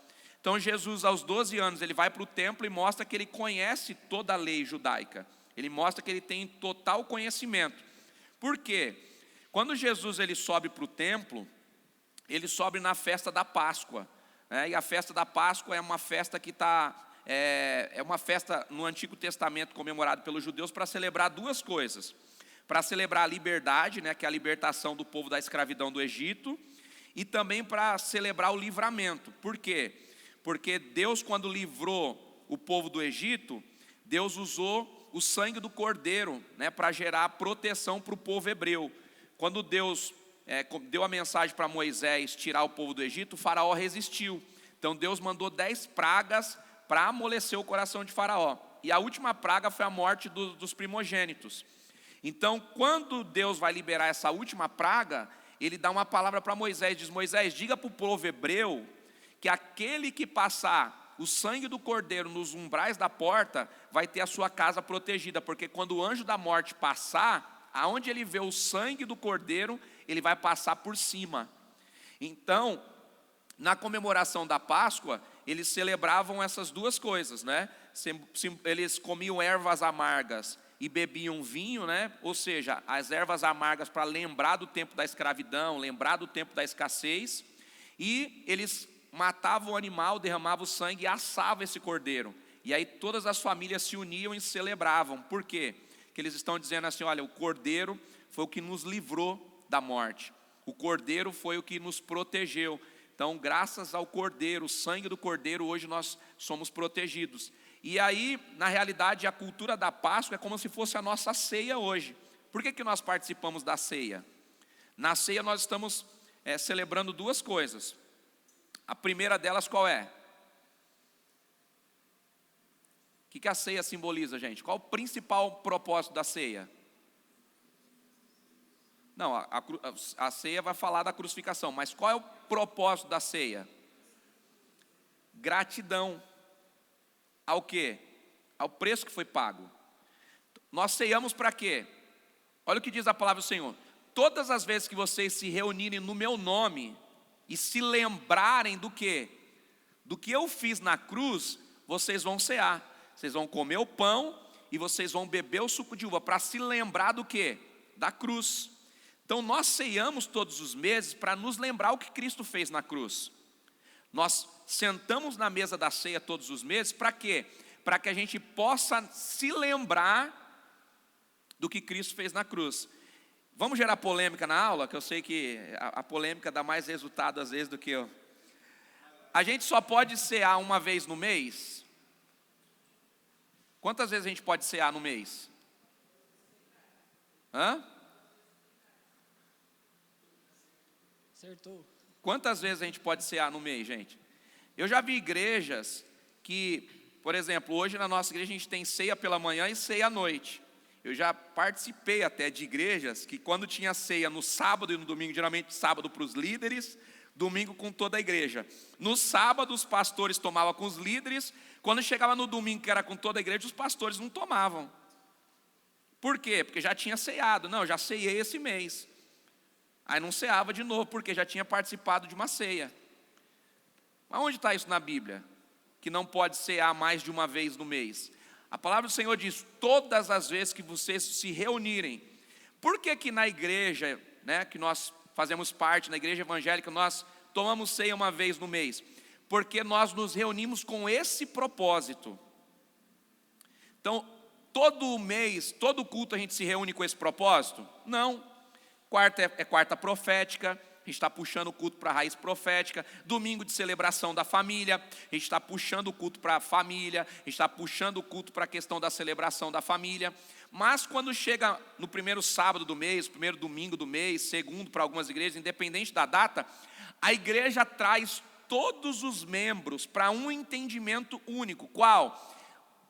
Então Jesus, aos 12 anos, ele vai para o templo e mostra que ele conhece toda a lei judaica. Ele mostra que ele tem total conhecimento. Por quê? Quando Jesus ele sobe para o templo, ele sobe na festa da Páscoa. E a festa da Páscoa é uma festa que é uma festa no Antigo Testamento comemorada pelos judeus para celebrar duas coisas. Para celebrar a liberdade, que é a libertação do povo da escravidão do Egito, e também para celebrar o livramento. Por quê? Porque Deus, quando livrou o povo do Egito, Deus usou o sangue do cordeiro para gerar proteção para o povo hebreu. Quando Deus deu a mensagem para Moisés tirar o povo do Egito, o faraó resistiu. Então Deus mandou 10 pragas para amolecer o coração de Faraó. E a última praga foi a morte dos primogênitos. Então, quando Deus vai liberar essa última praga, ele dá uma palavra para Moisés, diz: Moisés, diga para o povo hebreu que aquele que passar o sangue do cordeiro nos umbrais da porta vai ter a sua casa protegida, porque quando o anjo da morte passar, aonde ele vê o sangue do cordeiro, ele vai passar por cima. Então, na comemoração da Páscoa, eles celebravam essas duas coisas, Eles comiam ervas amargas e bebiam vinho, Ou seja, as ervas amargas para lembrar do tempo da escravidão, lembrar do tempo da escassez. E eles matavam o animal, derramavam o sangue e assavam esse cordeiro. E aí todas as famílias se uniam e celebravam. Por quê? Porque eles estão dizendo assim: olha, o cordeiro foi o que nos livrou da morte. O cordeiro foi o que nos protegeu. Então, graças ao cordeiro, o sangue do cordeiro, hoje nós somos protegidos. E aí, na realidade, a cultura da Páscoa é como se fosse a nossa ceia hoje. Por que nós participamos da ceia? Na ceia nós estamos celebrando duas coisas. A primeira delas qual é? O que a ceia simboliza, gente? Qual o principal propósito da ceia? Não, a ceia vai falar da crucificação, mas qual é o propósito da ceia? Gratidão. Ao quê? Ao preço que foi pago. Nós ceiamos para quê? Olha o que diz a palavra do Senhor: todas as vezes que vocês se reunirem no meu nome e se lembrarem do quê? Do que eu fiz na cruz, vocês vão cear. Vocês vão comer o pão e vocês vão beber o suco de uva, para se lembrar do quê? Da cruz. Então nós ceiamos todos os meses para nos lembrar o que Cristo fez na cruz. Nós sentamos na mesa da ceia todos os meses, para quê? Para que a gente possa se lembrar do que Cristo fez na cruz. Vamos gerar polêmica na aula, que eu sei que a polêmica dá mais resultado às vezes do que eu. A gente só pode cear uma vez no mês? Quantas vezes a gente pode cear no mês? Acertou. Quantas vezes a gente pode cear no mês, gente? Eu já vi igrejas que, por exemplo, hoje na nossa igreja a gente tem ceia pela manhã e ceia à noite. Eu já participei até de igrejas que quando tinha ceia no sábado e no domingo, geralmente sábado para os líderes, domingo com toda a igreja. No sábado os pastores tomavam com os líderes, quando chegava no domingo que era com toda a igreja, os pastores não tomavam. Por quê? Porque já tinha ceado. Não, já ceiei esse mês. Aí não ceava de novo, porque já tinha participado de uma ceia. Mas onde está isso na Bíblia? Que não pode cear mais de uma vez no mês. A palavra do Senhor diz: todas as vezes que vocês se reunirem Por que que na igreja, né, que nós fazemos parte, na igreja evangélica, nós tomamos ceia uma vez no mês? Porque nós nos reunimos com esse propósito. Então, todo mês, todo culto a gente se reúne com esse propósito? Não. Quarta é quarta profética, a gente está puxando o culto para a raiz profética. Domingo de celebração da família, a gente está puxando o culto para a família, a gente está puxando o culto para a questão da celebração da família. Mas quando chega no primeiro sábado do mês, primeiro domingo do mês, segundo para algumas igrejas, independente da data, a igreja traz todos os membros para um entendimento único. Qual?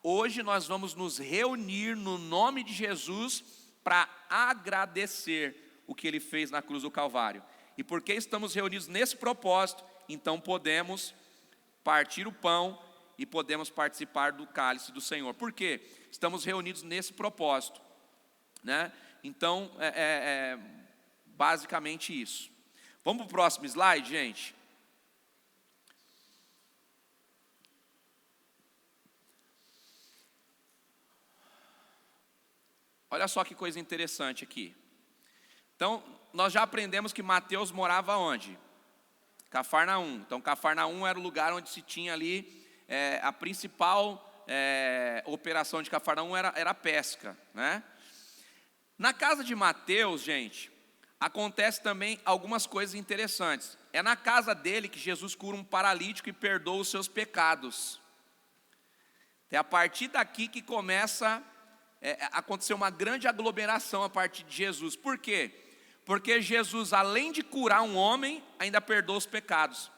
Hoje nós vamos nos reunir no nome de Jesus para agradecer o que Ele fez na cruz do Calvário. E porque estamos reunidos nesse propósito, então podemos partir o pão e podemos participar do cálice do Senhor. Por quê? Estamos reunidos nesse propósito, né? Então, basicamente isso. Vamos para o próximo slide, gente? Olha só que coisa interessante aqui. Então, nós já aprendemos que Mateus morava onde? Cafarnaum. Então, Cafarnaum era o lugar onde se tinha ali, a principal operação de Cafarnaum era a pesca, né? Na casa de Mateus, gente, acontece também algumas coisas interessantes. É na casa dele que Jesus cura um paralítico e perdoa os seus pecados. É a partir daqui que começa acontecer uma grande aglomeração a partir de Jesus. Por quê? Porque Jesus, além de curar um homem, ainda perdoa os pecados.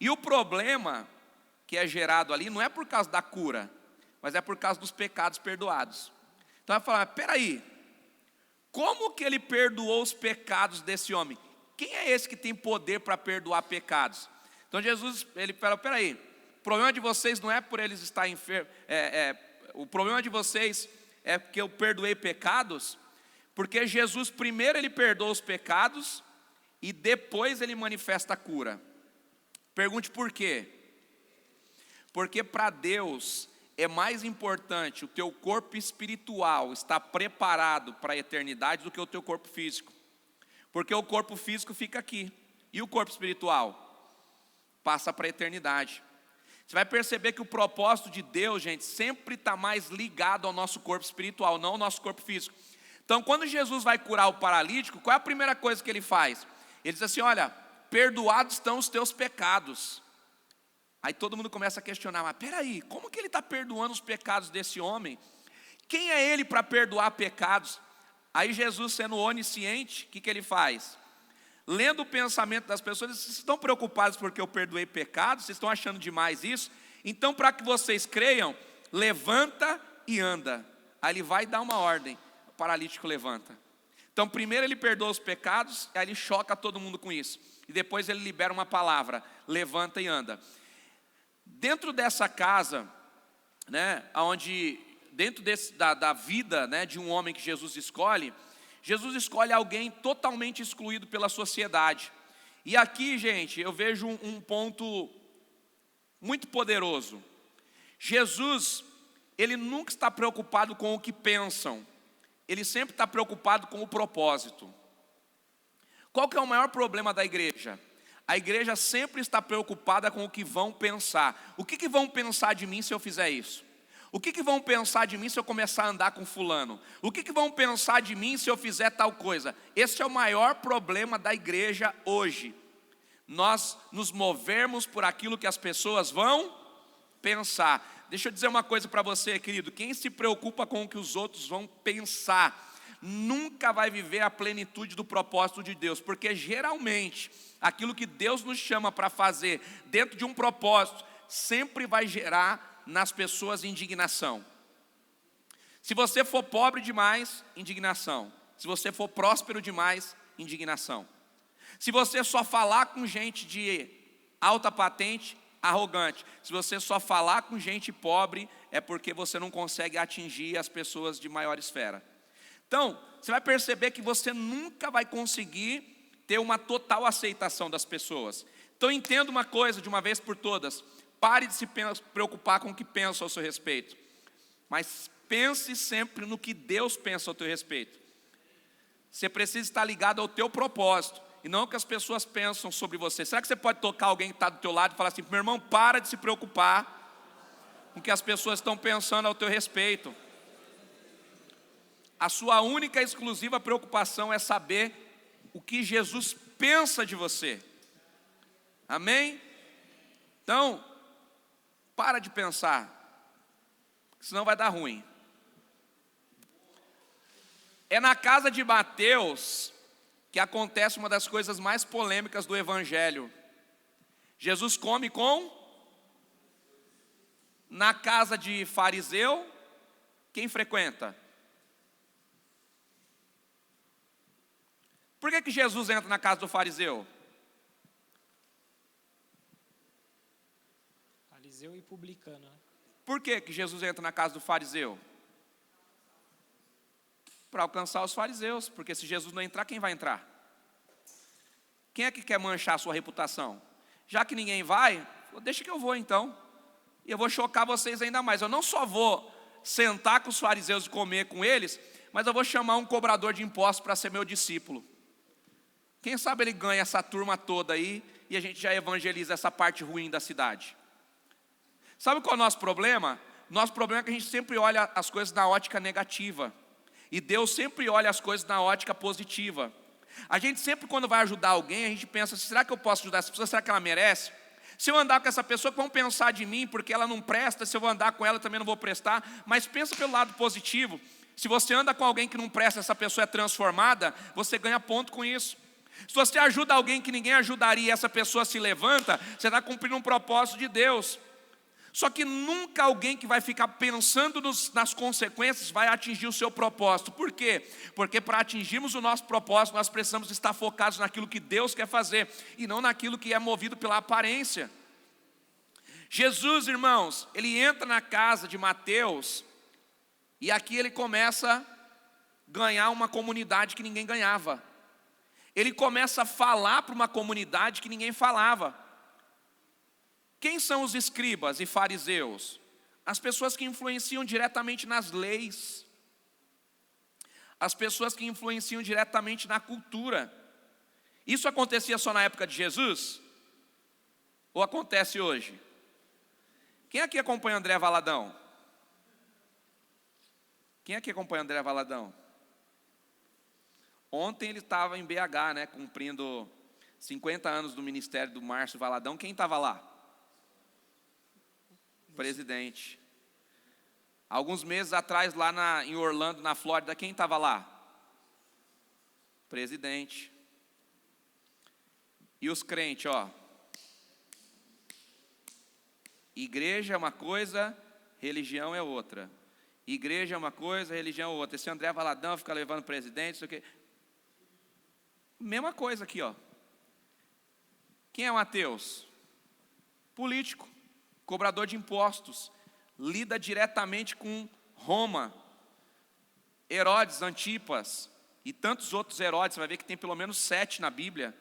E o problema que é gerado ali não é por causa da cura, mas é por causa dos pecados perdoados. Então vai falar, peraí, como que ele perdoou os pecados desse homem? Quem é esse que tem poder para perdoar pecados? Então Jesus, ele fala, peraí, o problema de vocês não é por eles estarem enfermos, o problema de vocês é porque eu perdoei pecados, porque Jesus primeiro ele perdoa os pecados e depois ele manifesta a cura. Pergunte por quê? Porque para Deus é mais importante o teu corpo espiritual estar preparado para a eternidade do que o teu corpo físico. Porque o corpo físico fica aqui e o corpo espiritual passa para a eternidade. Você vai perceber que o propósito de Deus, gente, sempre está mais ligado ao nosso corpo espiritual, não ao nosso corpo físico. Então, quando Jesus vai curar o paralítico, qual é a primeira coisa que ele faz? Ele diz assim, olha, perdoados estão os teus pecados. Aí todo mundo começa a questionar, mas peraí, como que ele está perdoando os pecados desse homem? Quem é ele para perdoar pecados? Aí Jesus, sendo onisciente, o que ele faz? Lendo o pensamento das pessoas, vocês estão preocupados porque eu perdoei pecados? Vocês estão achando demais isso? Então, para que vocês creiam, levanta e anda. Aí ele vai dar uma ordem, o paralítico levanta. Então, primeiro ele perdoa os pecados, aí ele choca todo mundo com isso. E depois ele libera uma palavra, levanta e anda. Dentro dessa casa, né, onde, dentro da vida, né, de um homem que Jesus escolhe alguém totalmente excluído pela sociedade. E aqui, gente, eu vejo um ponto muito poderoso. Jesus, ele nunca está preocupado com o que pensam, ele sempre está preocupado com o propósito. Qual que é o maior problema da igreja? A igreja sempre está preocupada com o que vão pensar. O que vão pensar de mim se eu fizer isso? O que vão pensar de mim se eu começar a andar com fulano? O que vão pensar de mim se eu fizer tal coisa? Esse é o maior problema da igreja hoje. Nós nos movermos por aquilo que as pessoas vão pensar. Deixa eu dizer uma coisa para você, querido. Quem se preocupa com o que os outros vão pensar, nunca vai viver a plenitude do propósito de Deus. Porque geralmente, aquilo que Deus nos chama para fazer dentro de um propósito, sempre vai gerar nas pessoas indignação. Se você for pobre demais, indignação. Se você for próspero demais, indignação. Se você só falar com gente de alta patente, arrogante. Se você só falar com gente pobre, é porque você não consegue atingir as pessoas de maior esfera. Então, você vai perceber que você nunca vai conseguir ter uma total aceitação das pessoas. Então, entenda uma coisa de uma vez por todas. Pare de se preocupar com o que pensam ao seu respeito, mas pense sempre no que Deus pensa ao teu respeito. Você precisa estar ligado ao teu propósito e não o que as pessoas pensam sobre você. Será que você pode tocar alguém que está do teu lado e falar assim: meu irmão, para de se preocupar com o que as pessoas estão pensando ao teu respeito. A sua única e exclusiva preocupação é saber o que Jesus pensa de você. Amém? Então, para de pensar, senão vai dar ruim. É na casa de Mateus que acontece uma das coisas mais polêmicas do Evangelho. Jesus come na casa de fariseu. Quem frequenta? Por que Jesus entra na casa do fariseu? Fariseu e publicano, né? Por que Jesus entra na casa do fariseu? Para alcançar os fariseus, porque se Jesus não entrar, quem vai entrar? Quem é que quer manchar a sua reputação? Já que ninguém vai, deixa que eu vou então. E eu vou chocar vocês ainda mais. Eu não só vou sentar com os fariseus e comer com eles, mas eu vou chamar um cobrador de impostos para ser meu discípulo. Quem sabe ele ganha essa turma toda aí e a gente já evangeliza essa parte ruim da cidade. Sabe qual é o nosso problema? Nosso problema é que a gente sempre olha as coisas na ótica negativa. E Deus sempre olha as coisas na ótica positiva. A gente sempre, quando vai ajudar alguém, a gente pensa: será que eu posso ajudar essa pessoa? Será que ela merece? Se eu andar com essa pessoa, vão pensar de mim porque ela não presta. Se eu vou andar com ela, eu também não vou prestar. Mas pensa pelo lado positivo. Se você anda com alguém que não presta, essa pessoa é transformada, você ganha ponto com isso. Se você ajuda alguém que ninguém ajudaria e essa pessoa se levanta, você está cumprindo um propósito de Deus. Só que nunca alguém que vai ficar pensando nas consequências vai atingir o seu propósito. Por quê? Porque para atingirmos o nosso propósito, nós precisamos estar focados naquilo que Deus quer fazer e não naquilo que é movido pela aparência. Jesus, irmãos, ele entra na casa de Mateus e aqui ele começa a ganhar uma comunidade que ninguém ganhava. Ele começa a falar para uma comunidade que ninguém falava. Quem são os escribas e fariseus? As pessoas que influenciam diretamente nas leis. As pessoas que influenciam diretamente na cultura. Isso acontecia só na época de Jesus? Ou acontece hoje? Quem aqui acompanha André Valadão? Quem aqui acompanha André Valadão? Ontem ele estava em BH, né, cumprindo 50 anos do ministério do Márcio Valadão. Quem estava lá? Presidente. Alguns meses atrás, lá em Orlando, na Flórida, quem estava lá? Presidente. E os crentes, ó. Igreja é uma coisa, religião é outra. Igreja é uma coisa, religião é outra. Esse André Valadão fica levando presidente, isso aqui. Mesma coisa aqui, ó. Quem é Mateus? Político, cobrador de impostos, lida diretamente com Roma, Herodes, Antipas e tantos outros Herodes. Você vai ver que tem pelo menos 7 na Bíblia.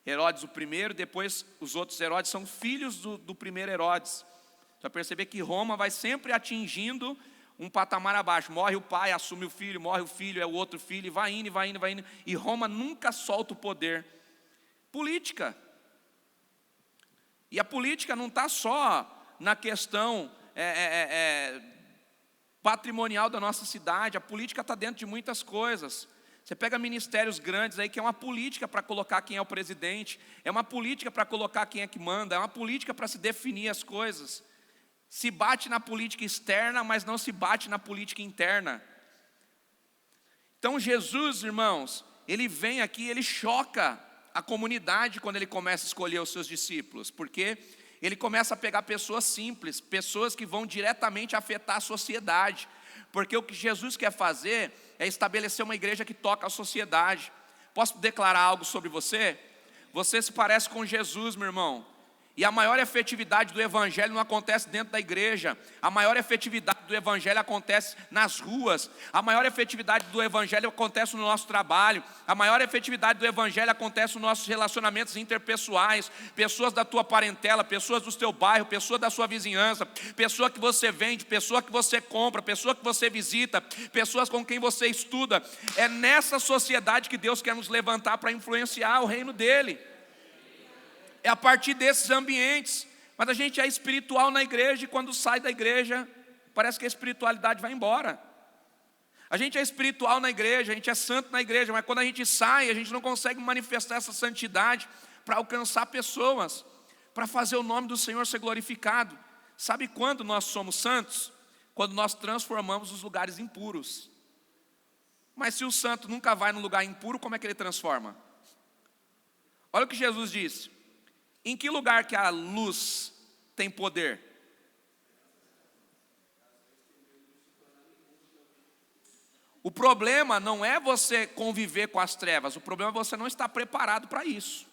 Herodes o primeiro, depois os outros Herodes são filhos do primeiro Herodes. Você vai perceber que Roma vai sempre atingindo um patamar abaixo. Morre o pai, assume o filho, morre o filho, é o outro filho, e vai indo, vai indo, vai indo. E Roma nunca solta o poder. Política. E a política não está só na questão patrimonial da nossa cidade. A política está dentro de muitas coisas. Você pega ministérios grandes aí que é uma política para colocar quem é o presidente, é uma política para colocar quem é que manda, é uma política para se definir as coisas. Se bate na política externa, mas não se bate na política interna. Então Jesus, irmãos, ele vem aqui, ele choca a comunidade quando ele começa a escolher os seus discípulos, porque ele começa a pegar pessoas simples, pessoas que vão diretamente afetar a sociedade, porque o que Jesus quer fazer é estabelecer uma igreja que toca a sociedade. Posso declarar algo sobre você? Você se parece com Jesus, meu irmão. E a maior efetividade do evangelho não acontece dentro da igreja. A maior efetividade do evangelho acontece nas ruas. A maior efetividade do evangelho acontece no nosso trabalho. A maior efetividade do evangelho acontece nos nossos relacionamentos interpessoais. Pessoas da tua parentela, pessoas do teu bairro, pessoas da sua vizinhança, pessoa que você vende, pessoa que você compra, pessoa que você visita, pessoas com quem você estuda. É nessa sociedade que Deus quer nos levantar para influenciar o reino dele. É a partir desses ambientes. Mas a gente é espiritual na igreja e quando sai da igreja, parece que a espiritualidade vai embora. A gente é espiritual na igreja, a gente é santo na igreja, mas quando a gente sai, a gente não consegue manifestar essa santidade para alcançar pessoas, para fazer o nome do Senhor ser glorificado. Sabe quando nós somos santos? Quando nós transformamos os lugares impuros. Mas se o santo nunca vai num lugar impuro, como é que ele transforma? Olha o que Jesus disse. Em que lugar que a luz tem poder? O problema não é você conviver com as trevas, o problema é você não estar preparado para isso.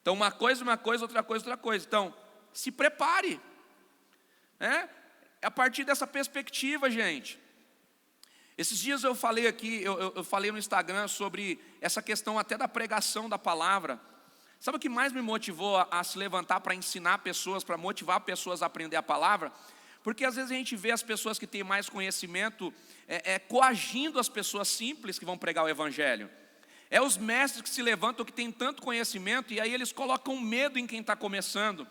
Então uma coisa, outra coisa. Então, se prepare. É a partir dessa perspectiva, gente. Esses dias eu falei aqui, eu falei no Instagram sobre essa questão até da pregação da palavra. Sabe o que mais me motivou a se levantar para ensinar pessoas, para motivar pessoas a aprender a palavra? Porque às vezes a gente vê as pessoas que têm mais conhecimento coagindo as pessoas simples que vão pregar o evangelho. É os mestres que se levantam, que têm tanto conhecimento, e aí eles colocam medo em quem está começando.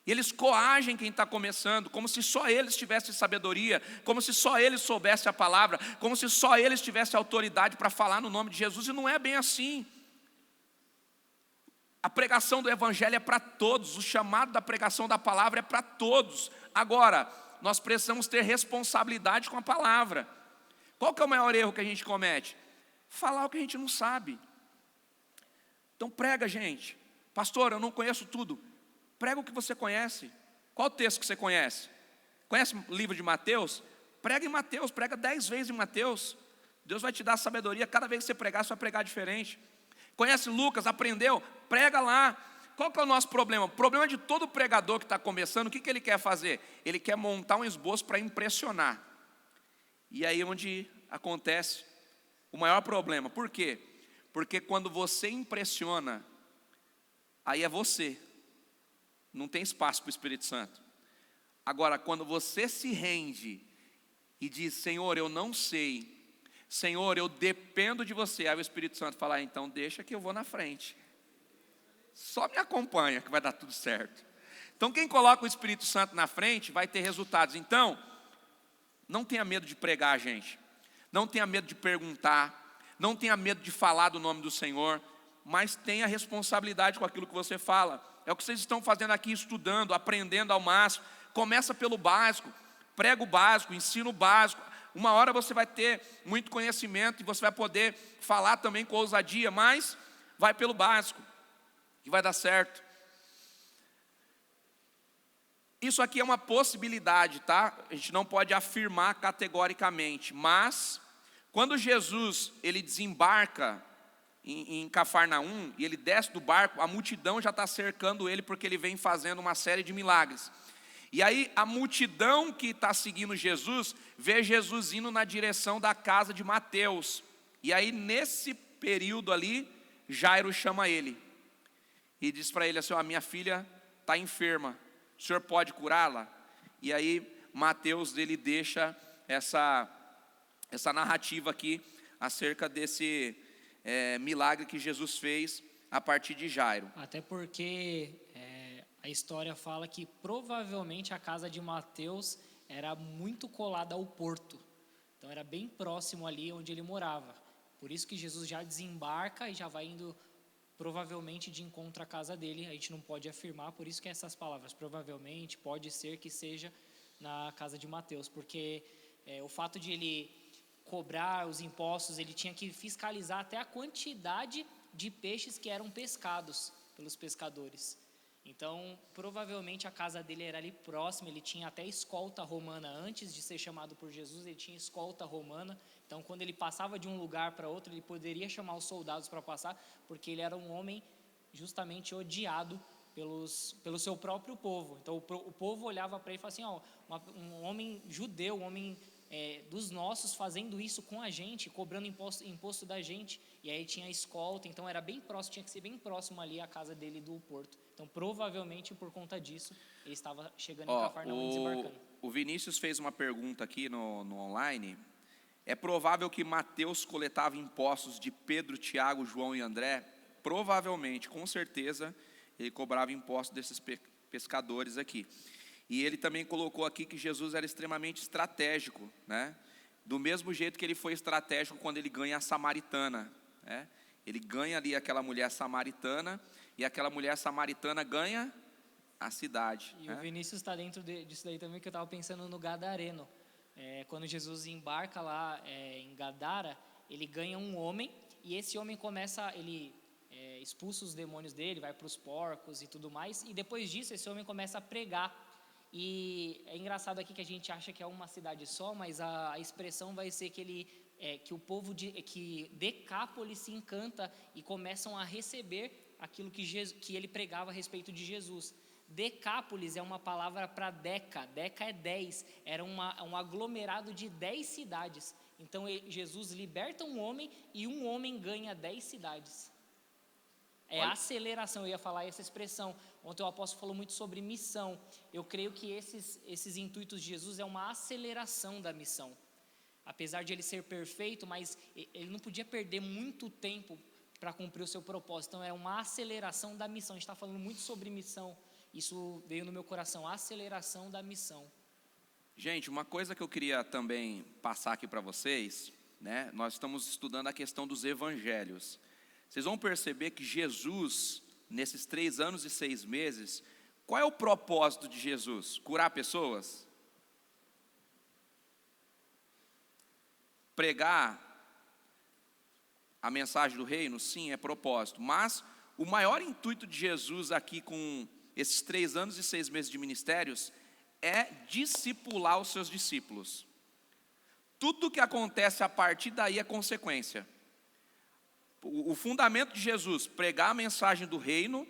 E eles coagem quem está começando, como se só eles tivessem sabedoria, como se só eles soubessem a palavra, como se só eles tivessem autoridade para falar no nome de Jesus, e não é bem assim. A pregação do evangelho é para todos, o chamado da pregação da palavra é para todos. Agora, nós precisamos ter responsabilidade com a palavra. Qual que é o maior erro que a gente comete? Falar o que a gente não sabe. Então prega, gente. Pastor, eu não conheço tudo. Prega o que você conhece. Qual o texto que você conhece? Conhece o livro de Mateus? Prega em Mateus, prega 10 vezes em Mateus. Deus vai te dar sabedoria, cada vez que você pregar, você vai pregar diferente. Conhece Lucas, aprendeu? Prega lá. Qual que é o nosso problema? O problema de todo pregador que está começando, o que ele quer fazer? Ele quer montar um esboço para impressionar. E aí é onde acontece o maior problema. Por quê? Porque quando você impressiona, aí é você. Não tem espaço para o Espírito Santo. Agora, quando você se rende e diz, Senhor, eu não sei, Senhor, eu dependo de você, aí o Espírito Santo fala, então deixa que eu vou na frente. Só me acompanha que vai dar tudo certo. Então quem coloca o Espírito Santo na frente vai ter resultados. Então, não tenha medo de pregar, gente. Não tenha medo de perguntar. Não tenha medo de falar do nome do Senhor. Mas tenha responsabilidade com aquilo que você fala. É o que vocês estão fazendo aqui, estudando, aprendendo ao máximo. Começa pelo básico. Prega o básico, ensina o básico. Uma hora você vai ter muito conhecimento e você vai poder falar também com ousadia, mas vai pelo básico, que vai dar certo. Isso aqui é uma possibilidade, tá? A gente não pode afirmar categoricamente, mas quando Jesus ele desembarca em Cafarnaum e ele desce do barco, a multidão já está cercando ele porque ele vem fazendo uma série de milagres. E aí a multidão que está seguindo Jesus, vê Jesus indo na direção da casa de Mateus. E aí nesse período ali, Jairo chama ele. E diz para ele assim, a minha filha está enferma, o senhor pode curá-la? E aí Mateus ele deixa essa narrativa aqui, acerca desse milagre que Jesus fez a partir de Jairo. Até porque a história fala que provavelmente a casa de Mateus era muito colada ao porto. Então era bem próximo ali onde ele morava. Por isso que Jesus já desembarca e já vai indo provavelmente de encontro à casa dele. A gente não pode afirmar, por isso que essas palavras, provavelmente, pode ser que seja na casa de Mateus. Porque o fato de ele cobrar os impostos, ele tinha que fiscalizar até a quantidade de peixes que eram pescados pelos pescadores. Então, provavelmente a casa dele era ali próxima, ele tinha até escolta romana, antes de ser chamado por Jesus, ele tinha escolta romana. Então, quando ele passava de um lugar para outro, ele poderia chamar os soldados para passar, porque ele era um homem justamente odiado pelo seu próprio povo. Então o povo olhava para ele e falava assim, um homem judeu, um homem dos nossos fazendo isso com a gente, cobrando imposto da gente. E aí tinha a escolta, então era bem próximo, tinha que ser bem próximo ali a casa dele do porto. Então provavelmente por conta disso ele estava chegando em Cafarnaum e desembarcando. O Vinícius fez uma pergunta aqui no online. É provável que Mateus coletava impostos de Pedro, Tiago, João e André? Provavelmente, com certeza, ele cobrava impostos desses pescadores aqui. E ele também colocou aqui que Jesus era extremamente estratégico, né? Do mesmo jeito que ele foi estratégico quando ele ganha a samaritana, né? Ele ganha ali aquela mulher samaritana, e aquela mulher samaritana ganha a cidade. E o Vinícius está dentro disso daí também, que eu estava pensando no Gadareno. Quando Jesus embarca lá em Gadara, ele ganha um homem, e esse homem começa, ele expulsa os demônios dele, vai para os porcos e tudo mais, e depois disso esse homem começa a pregar. E é engraçado aqui que a gente acha que é uma cidade só, mas a expressão vai ser que que o povo que Decápolis se encanta e começam a receber aquilo que ele pregava a respeito de Jesus. Decápolis é uma palavra para deca é 10, era um aglomerado de 10 cidades. Então Jesus liberta um homem e um homem ganha 10 cidades. Aceleração, eu ia falar essa expressão. Ontem o apóstolo falou muito sobre missão. Eu creio que esses intuitos de Jesus é uma aceleração da missão. Apesar de ele ser perfeito, mas ele não podia perder muito tempo para cumprir o seu propósito. Então é uma aceleração da missão. A gente está falando muito sobre missão. Isso veio no meu coração, a aceleração da missão. Gente, uma coisa que eu queria também passar aqui para vocês, né? Nós estamos estudando a questão dos evangelhos. Vocês vão perceber que Jesus, nesses 3 anos e 6 meses, qual é o propósito de Jesus? Curar pessoas? Pregar a mensagem do reino? Sim, é propósito. Mas o maior intuito de Jesus aqui com esses 3 anos e 6 meses de ministérios é discipular os seus discípulos. Tudo que acontece a partir daí é consequência. O fundamento de Jesus, pregar a mensagem do reino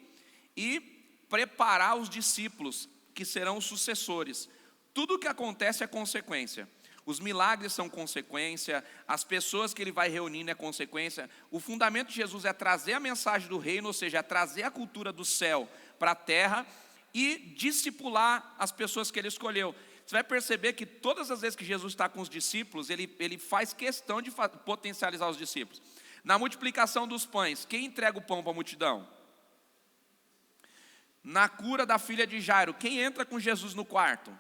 e preparar os discípulos, que serão os sucessores. Tudo que acontece é consequência. Os milagres são consequência, as pessoas que ele vai reunindo é consequência. O fundamento de Jesus é trazer a mensagem do reino, ou seja, é trazer a cultura do céu para a terra e discipular as pessoas que ele escolheu. Você vai perceber que todas as vezes que Jesus está com os discípulos, ele faz questão de potencializar os discípulos. Na multiplicação dos pães, quem entrega o pão para a multidão? Na cura da filha de Jairo, quem entra com Jesus no quarto?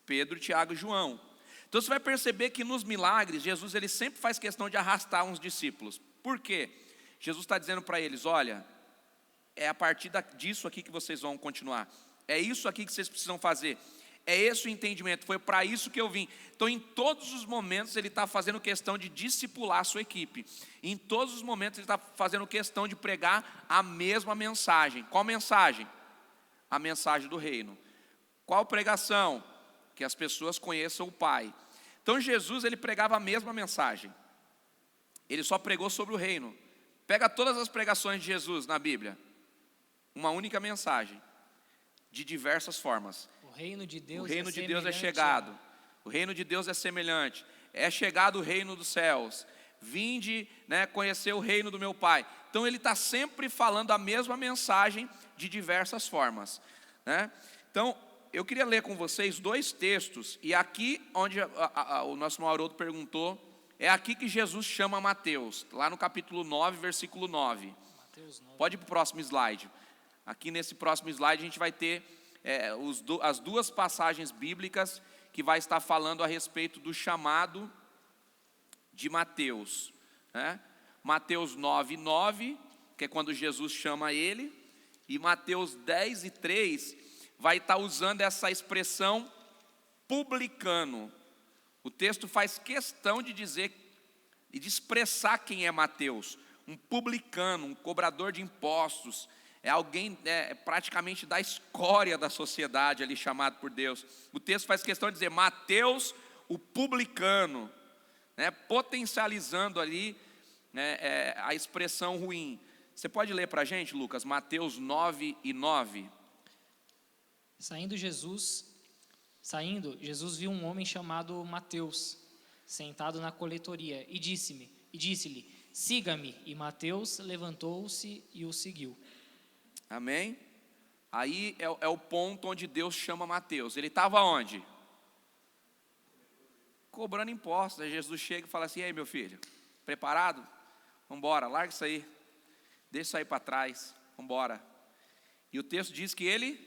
Pedro, Tiago e João. Então você vai perceber que nos milagres, Jesus ele sempre faz questão de arrastar uns discípulos. Por quê? Jesus está dizendo para eles, olha, é a partir disso aqui que vocês vão continuar. É isso aqui que vocês precisam fazer. É esse o entendimento, foi para isso que eu vim. Então em todos os momentos ele está fazendo questão de discipular a sua equipe. Em todos os momentos ele está fazendo questão de pregar a mesma mensagem. Qual mensagem? A mensagem do reino. Qual pregação? Que as pessoas conheçam o Pai. Então Jesus ele pregava a mesma mensagem. Ele só pregou sobre o reino. Pega todas as pregações de Jesus na Bíblia. Uma única mensagem. De diversas formas. O reino de Deus, é chegado. O reino de Deus é semelhante. É chegado o reino dos céus. Vinde, conhecer o reino do meu Pai. Então ele está sempre falando a mesma mensagem de diversas formas, né? Então eu queria ler com vocês 2 textos. E aqui onde o nosso irmão Haroldo perguntou, é aqui que Jesus chama Mateus. Lá no capítulo 9, versículo 9. Mateus 9. Pode ir para o próximo slide. Aqui nesse próximo slide a gente vai ter as 2 passagens bíblicas que vai estar falando a respeito do chamado de Mateus, né? Mateus 9:9, que é quando Jesus chama ele, e Mateus 10:3 vai estar usando essa expressão publicano. O texto faz questão de dizer e de expressar quem é Mateus, um publicano, um cobrador de impostos. É alguém praticamente da escória da sociedade ali, chamado por Deus. O texto faz questão de dizer Mateus, o publicano, potencializando ali a expressão ruim. Você pode ler para a gente, Lucas, Mateus 9:9? Saindo, Jesus viu um homem chamado Mateus, sentado na coletoria, e disse-lhe, siga-me. E Mateus levantou-se e o seguiu. Amém? Aí é o ponto onde Deus chama Mateus. Ele estava onde? Cobrando impostos. Aí Jesus chega e fala assim, e aí, meu filho, preparado? Vamos embora, larga isso aí. Deixa isso aí para trás, vamos embora. E o texto diz que ele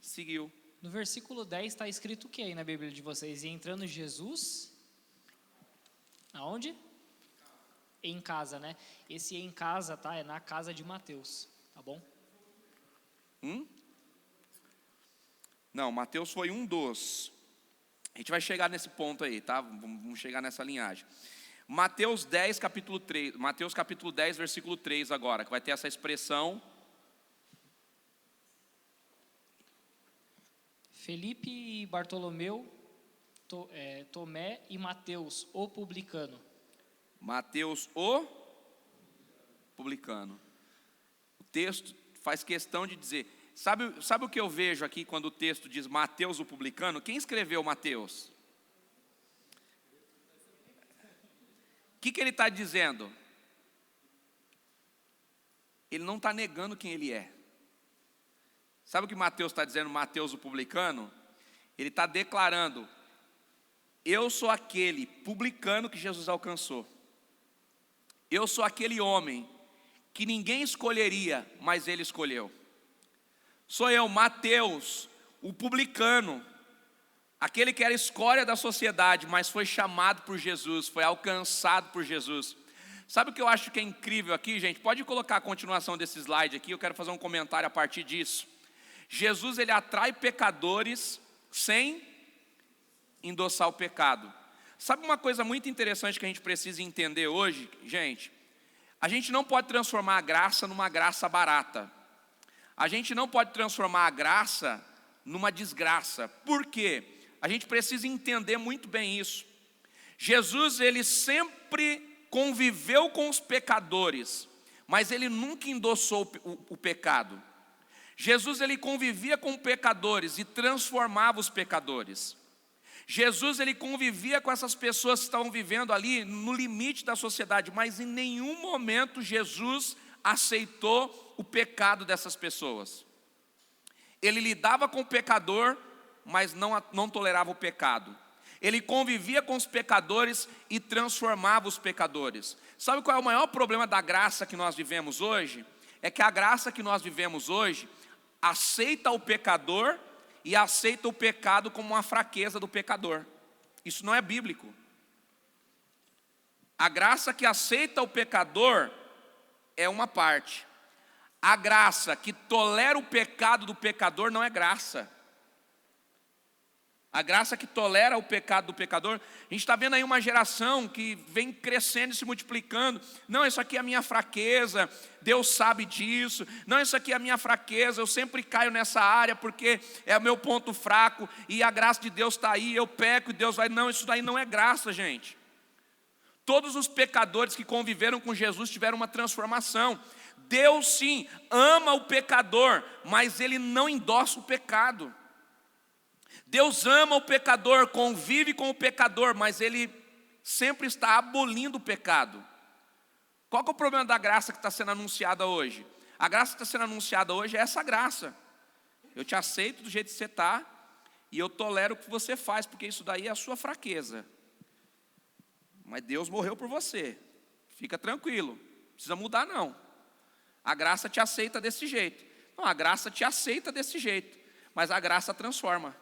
seguiu. No versículo 10 está escrito o que aí na Bíblia de vocês? E entrando Jesus, aonde? Em casa, né? Esse em casa, tá? É na casa de Mateus, tá bom? Não, Mateus foi um dos. A gente vai chegar nesse ponto aí, tá? Vamos chegar nessa linhagem. Mateus 10, capítulo 3, Mateus capítulo 10, versículo 3 agora, que vai ter essa expressão. Felipe e Bartolomeu, Tomé e Mateus, o publicano. Mateus, o publicano. O texto faz questão de dizer, sabe o que eu vejo aqui quando o texto diz Mateus, o publicano? Quem escreveu Mateus? O que ele está dizendo? Ele não está negando quem ele é. Sabe o que Mateus está dizendo, Mateus o publicano? Ele está declarando, eu sou aquele publicano que Jesus alcançou. Eu sou aquele homem que ninguém escolheria, mas ele escolheu. Sou eu, Mateus, o publicano, aquele que era escória da sociedade, mas foi chamado por Jesus, foi alcançado por Jesus. Sabe o que eu acho que é incrível aqui, gente? Pode colocar a continuação desse slide aqui, eu quero fazer um comentário a partir disso. Jesus, ele atrai pecadores sem endossar o pecado. Sabe uma coisa muito interessante que a gente precisa entender hoje, gente? A gente não pode transformar a graça numa graça barata. A gente não pode transformar a graça numa desgraça. Por quê? A gente precisa entender muito bem isso. Jesus, ele sempre conviveu com os pecadores, mas ele nunca endossou o pecado. Jesus, ele convivia com pecadores e transformava os pecadores. Jesus, ele convivia com essas pessoas que estavam vivendo ali no limite da sociedade, mas em nenhum momento Jesus aceitou o pecado dessas pessoas. Ele lidava com o pecador, mas não tolerava o pecado. Ele convivia com os pecadores e transformava os pecadores. Sabe qual é o maior problema da graça que nós vivemos hoje? É que a graça que nós vivemos hoje aceita o pecador e aceita o pecado como uma fraqueza do pecador. Isso não é bíblico. A graça que aceita o pecador é uma parte. A graça que tolera o pecado do pecador não é graça. A graça que tolera o pecado do pecador, a gente está vendo aí uma geração que vem crescendo e se multiplicando. Não, isso aqui é a minha fraqueza, Deus sabe disso. Não, isso aqui é a minha fraqueza, eu sempre caio nessa área porque é o meu ponto fraco. E a graça de Deus está aí, eu peco e Deus vai. Não, isso daí não é graça, gente. Todos os pecadores que conviveram com Jesus tiveram uma transformação. Deus sim, ama o pecador, mas Ele não endossa o pecado. Deus ama o pecador, convive com o pecador, mas Ele sempre está abolindo o pecado. Qual que é o problema da graça que está sendo anunciada hoje? A graça que está sendo anunciada hoje é essa graça. Eu te aceito do jeito que você está e eu tolero o que você faz, porque isso daí é a sua fraqueza. Mas Deus morreu por você, fica tranquilo, não precisa mudar não. A graça te aceita desse jeito. Não, a graça te aceita desse jeito, mas a graça transforma.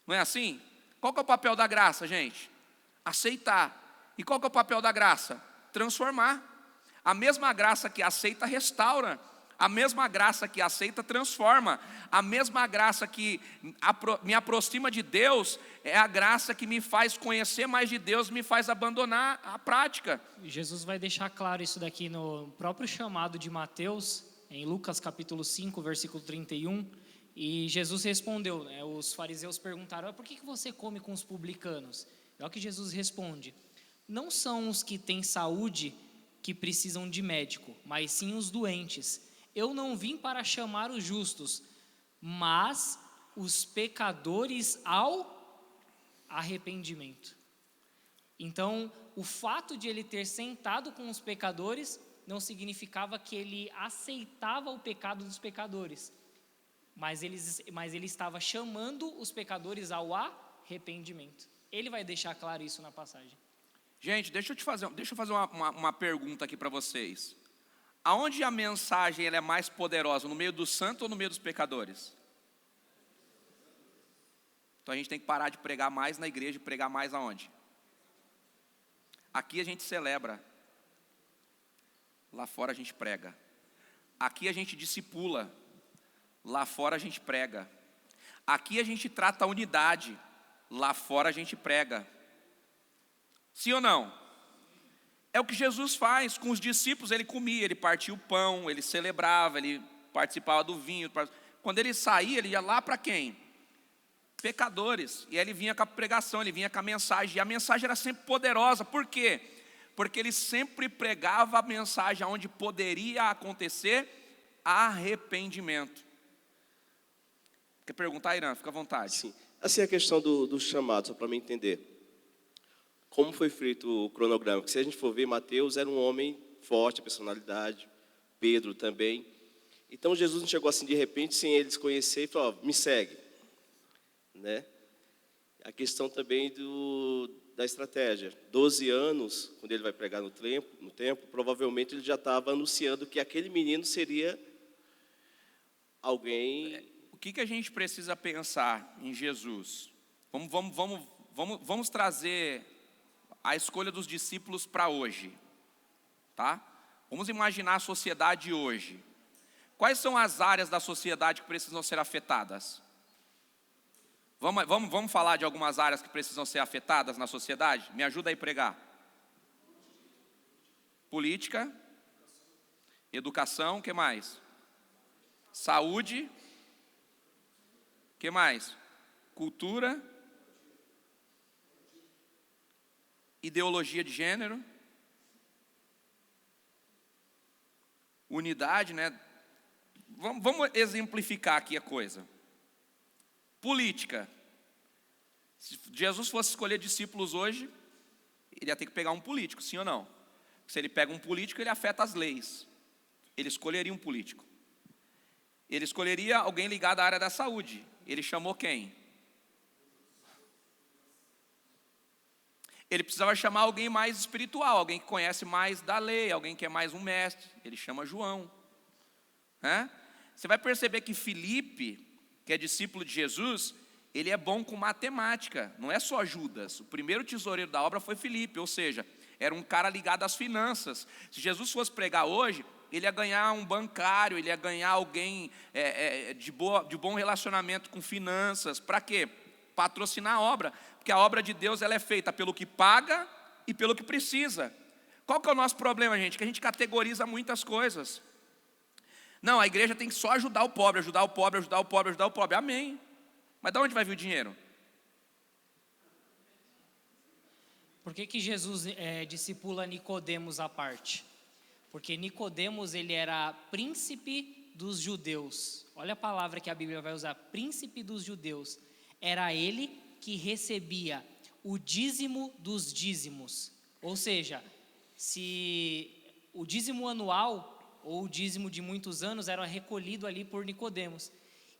Não é assim? Qual que é o papel da graça, gente? Aceitar. E qual que é o papel da graça? Transformar. A mesma graça que aceita, restaura. A mesma graça que aceita, transforma. A mesma graça que me aproxima de Deus é a graça que me faz conhecer mais de Deus, me faz abandonar a prática. Jesus vai deixar claro isso daqui no próprio chamado de Mateus, em Lucas capítulo 5, versículo 31. E Jesus respondeu, né? Os fariseus perguntaram, por que você come com os publicanos? É o que Jesus responde, não são os que têm saúde que precisam de médico, mas sim os doentes. Eu não vim para chamar os justos, mas os pecadores ao arrependimento. Então, o fato de ele ter sentado com os pecadores não significava que ele aceitava o pecado dos pecadores, mas ele estava chamando os pecadores ao arrependimento. Ele vai deixar claro isso na passagem. Gente, deixa eu fazer uma pergunta aqui para vocês. Aonde a mensagem ela é mais poderosa? No meio dos santos ou no meio dos pecadores? Então a gente tem que parar de pregar mais na igreja e pregar mais aonde? Aqui a gente celebra. Lá fora a gente prega. Aqui a gente discipula. Lá fora a gente prega. Aqui a gente trata a unidade. Lá fora a gente prega. Sim ou não? É o que Jesus faz com os discípulos. Ele comia, ele partia o pão, ele celebrava, ele participava do vinho. Quando ele saía, ele ia lá para quem? Pecadores. E aí ele vinha com a pregação, ele vinha com a mensagem. E a mensagem era sempre poderosa. Por quê? Porque ele sempre pregava a mensagem onde poderia acontecer arrependimento. Quer perguntar, Irã? Fica à vontade. Sim. Assim, a questão do chamado, só para me entender. Como foi feito o cronograma? Porque se a gente for ver, Mateus era um homem forte, personalidade, Pedro também. Então, Jesus não chegou assim de repente, sem eles conhecer, e falou, me segue. Né? A questão também da estratégia. 12 anos, quando ele vai pregar no templo, provavelmente ele já estava anunciando que aquele menino seria alguém... O que a gente precisa pensar em Jesus? Vamos trazer a escolha dos discípulos para hoje, tá? Vamos imaginar a sociedade hoje. Quais são as áreas da sociedade que precisam ser afetadas? Vamos falar de algumas áreas que precisam ser afetadas na sociedade? Me ajuda aí a pregar. Política, educação, o que mais? Saúde, o que mais? Cultura, ideologia de gênero, unidade, né? Vamos exemplificar aqui a coisa. Política. Se Jesus fosse escolher discípulos hoje, ele ia ter que pegar um político, sim ou não? Se ele pega um político, ele afeta as leis. Ele escolheria um político. Ele escolheria alguém ligado à área da saúde. Ele chamou quem? Ele precisava chamar alguém mais espiritual, alguém que conhece mais da lei, alguém que é mais um mestre. Ele chama João. Você vai perceber que Filipe, que é discípulo de Jesus, ele é bom com matemática, não é só Judas. O primeiro tesoureiro da obra foi Filipe, ou seja, era um cara ligado às finanças. Se Jesus fosse pregar hoje, ele ia ganhar um bancário, ele ia ganhar alguém de bom relacionamento com finanças. Para quê? Patrocinar a obra, porque a obra de Deus ela é feita pelo que paga e pelo que precisa. Qual que é o nosso problema, gente? Que a gente categoriza muitas coisas. Não, a igreja tem que só ajudar o pobre, ajudar o pobre, ajudar o pobre, ajudar o pobre. Amém. Mas de onde vai vir o dinheiro? Por que Jesus discipula Nicodemos à parte? Porque Nicodemos ele era príncipe dos judeus. Olha a palavra que a Bíblia vai usar, príncipe dos judeus. Era ele que recebia o dízimo dos dízimos. Ou seja, se o dízimo anual ou o dízimo de muitos anos era recolhido ali por Nicodemos.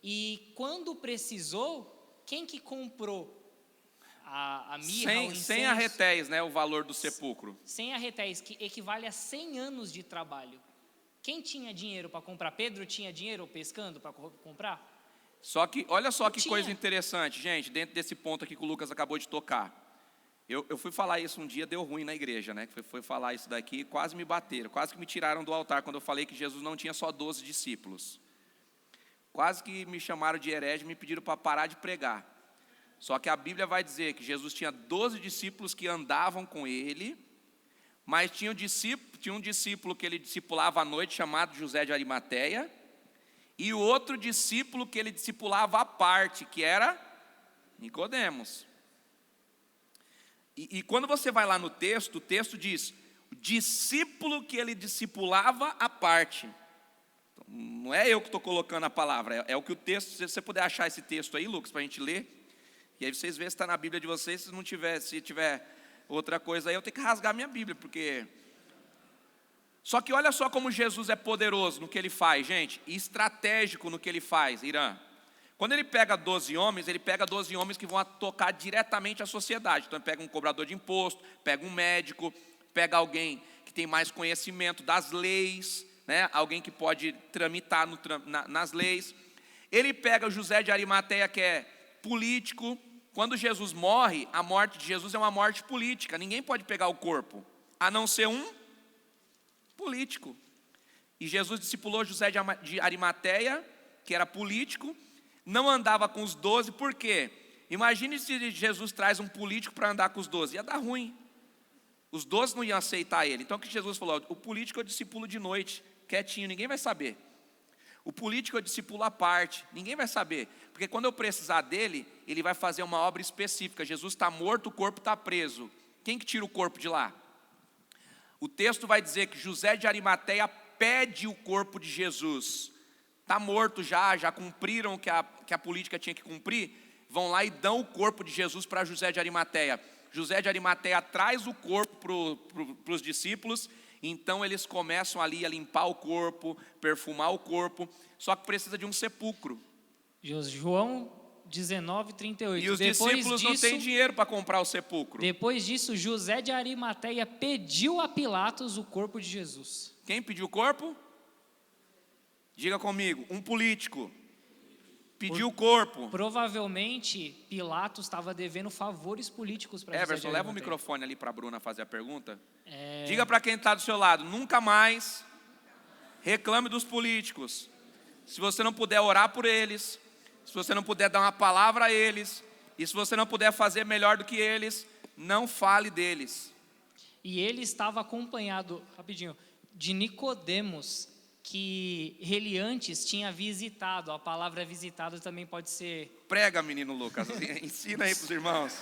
E quando precisou, quem que comprou a mirra, o incenso? Sem arretéis, né, o valor do sepulcro. Sem arretéis, que equivale a 100 anos de trabalho. Quem tinha dinheiro para comprar? Pedro tinha dinheiro pescando para comprar? Só que, olha só que coisa interessante, gente, dentro desse ponto aqui que o Lucas acabou de tocar. Eu fui falar isso um dia, deu ruim na igreja, né? Foi falar isso daqui, quase me bateram, quase que me tiraram do altar quando eu falei que Jesus não tinha só 12 discípulos. Quase que me chamaram de herege e me pediram para parar de pregar. Só que a Bíblia vai dizer que Jesus tinha 12 discípulos que andavam com ele, mas tinha um discípulo que ele discipulava à noite, chamado José de Arimateia, e o outro discípulo que ele discipulava à parte, que era Nicodemos. E quando você vai lá no texto, o texto diz, discípulo que ele discipulava à parte. Então, não é eu que estou colocando a palavra, é o que o texto, se você puder achar esse texto aí, Lucas, para a gente ler, e aí vocês veem se está na Bíblia de vocês, se tiver outra coisa aí, eu tenho que rasgar minha Bíblia, porque... Só que olha só como Jesus é poderoso no que ele faz, gente, e estratégico no que ele faz, Irã. Quando ele pega 12 homens, ele pega 12 homens que vão tocar diretamente a sociedade. Então ele pega um cobrador de imposto, pega um médico, pega alguém que tem mais conhecimento das leis, né? Alguém que pode tramitar nas leis. Ele pega José de Arimateia, que é político. Quando Jesus morre, a morte de Jesus é uma morte política. Ninguém pode pegar o corpo, a não ser um político. E Jesus discipulou José de Arimateia, que era político, não andava com os 12, por quê? Imagine se Jesus traz um político para andar com os 12, ia dar ruim. Os 12 não iam aceitar ele. Então o que Jesus falou? O político eu discipulo de noite, quietinho, ninguém vai saber. O político eu discipulo à parte, ninguém vai saber. Porque quando eu precisar dele, ele vai fazer uma obra específica. Jesus está morto, o corpo está preso. Quem que tira o corpo de lá? O texto vai dizer que José de Arimateia pede o corpo de Jesus. Está morto já cumpriram o que a política tinha que cumprir, vão lá e dão o corpo de Jesus para José de Arimateia. José de Arimateia traz o corpo para os discípulos, então eles começam ali a limpar o corpo, perfumar o corpo, só que precisa de um sepulcro. João 19:38. E os discípulos não têm dinheiro para comprar o sepulcro. Depois disso, José de Arimateia pediu a Pilatos o corpo de Jesus. Quem pediu o corpo? Diga comigo, um político pediu o corpo. Provavelmente Pilatos estava devendo favores políticos para José de Everson, Arimateia. leva o microfone ali para a Bruna fazer a pergunta. Diga para quem está do seu lado, nunca mais reclame dos políticos. Se você não puder orar por eles, se você não puder dar uma palavra a eles, e se você não puder fazer melhor do que eles, não fale deles. E ele estava acompanhado, rapidinho, de Nicodemos, que ele antes tinha visitado. A palavra visitado também pode ser... Prega, menino Lucas, ensina aí para os irmãos.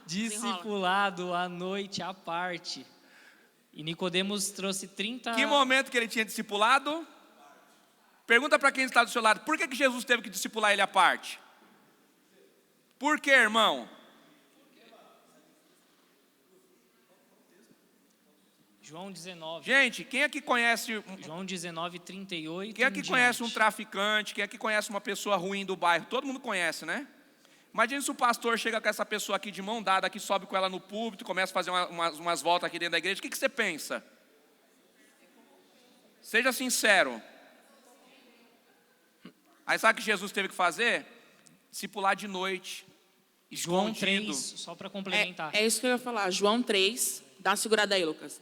Discipulado à noite à parte. E Nicodemos trouxe 30... Que momento que ele tinha discipulado? Pergunta para quem está do seu lado, por que Jesus teve que discipular ele à parte? Por quê, irmão? João 19. Gente, quem aqui conhece... João 19:38. Quem aqui conhece um traficante? Quem aqui conhece uma pessoa ruim do bairro? Todo mundo conhece, né? Imagina se o pastor chega com essa pessoa aqui de mão dada, aqui sobe com ela no púlpito, começa a fazer umas voltas aqui dentro da igreja. O que você pensa? Seja sincero. Aí sabe o que Jesus teve que fazer? Discipular de noite, João escondido. 3, só para complementar. É isso que eu ia falar. João 3. Dá uma segurada aí, Lucas.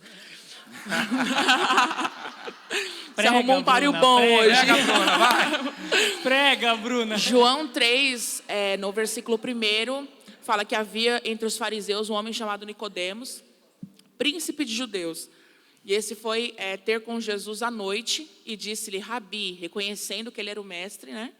Você arrumou um páreo bom hoje. Prega, Bruna, vai. Prega, Bruna. João 3, no versículo 1, fala que havia entre os fariseus um homem chamado Nicodemos, príncipe de judeus. E esse foi ter com Jesus à noite e disse-lhe, Rabi, reconhecendo que ele era o mestre, né?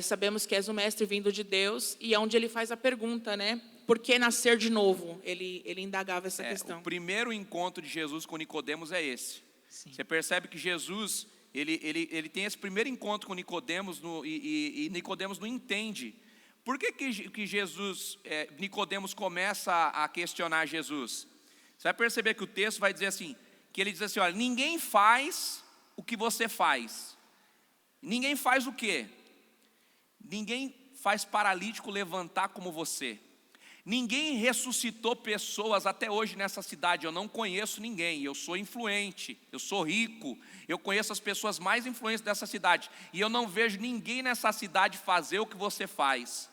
Sabemos que és o mestre vindo de Deus, e é onde ele faz a pergunta, né? Por que nascer de novo? Ele indagava essa questão. O primeiro encontro de Jesus com Nicodemos é esse. Sim. Você percebe que Jesus, ele tem esse primeiro encontro com Nicodemos e Nicodemos não entende. Por que Jesus, Nicodemos começa a questionar Jesus? Você vai perceber que o texto vai dizer assim, que ele diz assim, olha, ninguém faz o que você faz. Ninguém faz o quê? Ninguém faz paralítico levantar como você. Ninguém ressuscitou pessoas até hoje nessa cidade. Eu não conheço ninguém. Eu sou influente, eu sou rico. Eu conheço as pessoas mais influentes dessa cidade. E eu não vejo ninguém nessa cidade fazer o que você faz.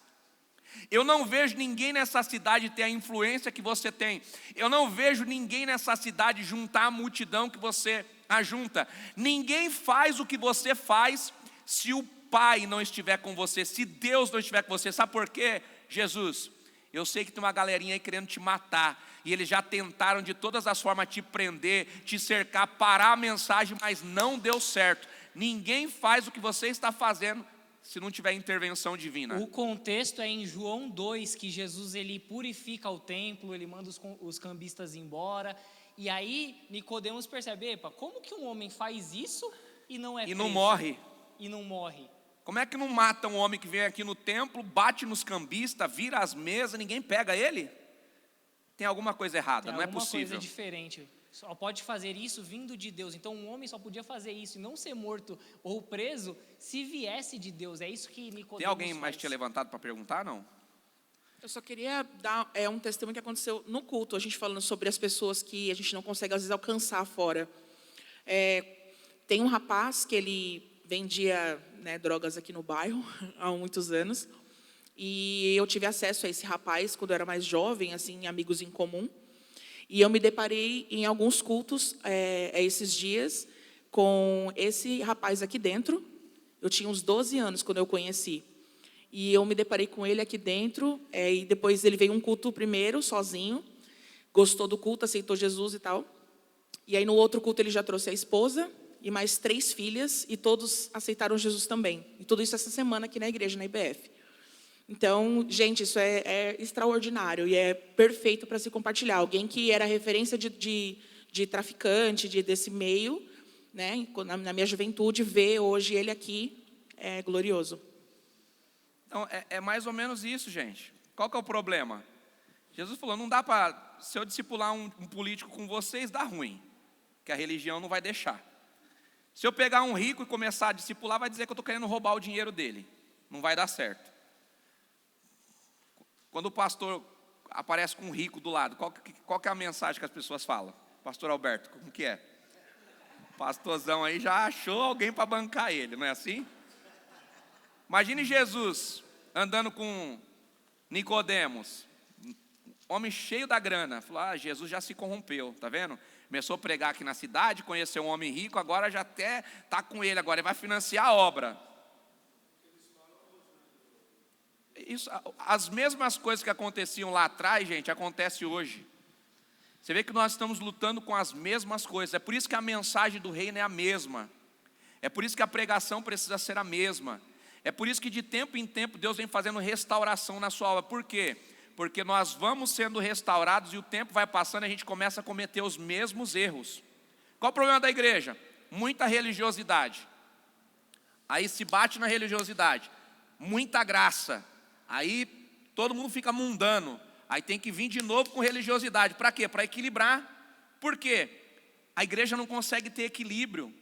Eu não vejo ninguém nessa cidade ter a influência que você tem. Eu não vejo ninguém nessa cidade juntar a multidão que você ajunta. Ninguém faz o que você faz se o Pai não estiver com você, se Deus não estiver com você. Sabe por quê, Jesus? Eu sei que tem uma galerinha aí querendo te matar, e eles já tentaram de todas as formas te prender, te cercar, parar a mensagem, mas não deu certo. Ninguém faz o que você está fazendo se não tiver intervenção divina? O contexto é em João 2, que Jesus ele purifica o templo, ele manda os cambistas embora. E aí Nicodemos percebe, epa, como que um homem faz isso e não é E preso? não morre. E não morre. Como é que não mata um homem que vem aqui no templo, bate nos cambistas, vira as mesas, ninguém pega ele? Tem alguma coisa errada, Tem não é alguma possível. coisa diferente. Só pode fazer isso vindo de Deus. Então um homem só podia fazer isso e não ser morto ou preso se viesse de Deus. É isso que Nicodemos Tem alguém faz. mais tinha levantado para perguntar, não? Eu só queria dar um testemunho que aconteceu no culto, a gente falando sobre as pessoas que a gente não consegue, às vezes, alcançar fora. Tem um rapaz que ele vendia, né, drogas aqui no bairro há muitos anos, e eu tive acesso a esse rapaz quando eu era mais jovem, assim, amigos em comum, e eu me deparei em alguns cultos esses dias com esse rapaz aqui dentro. Eu tinha uns 12 anos quando eu conheci. E eu me deparei com ele aqui dentro, e depois ele veio um culto primeiro, sozinho, gostou do culto, aceitou Jesus e tal. E aí no outro culto ele já trouxe a esposa e mais 3 filhas, e todos aceitaram Jesus também. E tudo isso essa semana aqui na igreja, na IBF. Então, gente, isso é extraordinário e é perfeito para se compartilhar. Alguém que era referência de traficante, desse meio, né, na minha juventude, ver hoje ele aqui é glorioso. Então, é mais ou menos isso, gente. Qual que é o problema? Jesus falou, não dá para, se eu discipular um político com vocês, dá ruim, que a religião não vai deixar. Se eu pegar um rico e começar a discipular, vai dizer que eu estou querendo roubar o dinheiro dele. Não vai dar certo. Quando o pastor aparece com um rico do lado, qual que é a mensagem que as pessoas falam? Pastor Alberto, como que é? O pastorzão aí já achou alguém para bancar ele, não é assim? Imagine Jesus andando com Nicodemos, homem cheio da grana. Falou, Jesus já se corrompeu, tá vendo? Começou a pregar aqui na cidade, conheceu um homem rico, agora já até está com ele, agora ele vai financiar a obra. Isso, as mesmas coisas que aconteciam lá atrás, gente, acontecem hoje. Você vê que nós estamos lutando com as mesmas coisas. É por isso que a mensagem do reino é a mesma. É por isso que a pregação precisa ser a mesma. É por isso que de tempo em tempo Deus vem fazendo restauração na sua obra. Por quê? Porque nós vamos sendo restaurados e o tempo vai passando e a gente começa a cometer os mesmos erros. Qual o problema da igreja? Muita religiosidade. Aí se bate na religiosidade. Muita graça. Aí todo mundo fica mundano. Aí tem que vir de novo com religiosidade. Para quê? Para equilibrar. Por quê? A igreja não consegue ter equilíbrio.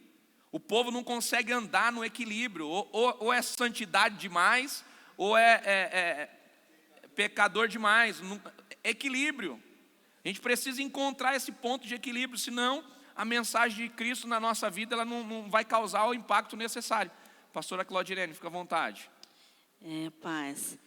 O povo não consegue andar no equilíbrio. Ou é santidade demais, ou é pecador demais. Equilíbrio. A gente precisa encontrar esse ponto de equilíbrio, senão a mensagem de Cristo na nossa vida ela não vai causar o impacto necessário. Pastora Claudirene, fica à vontade. Paz.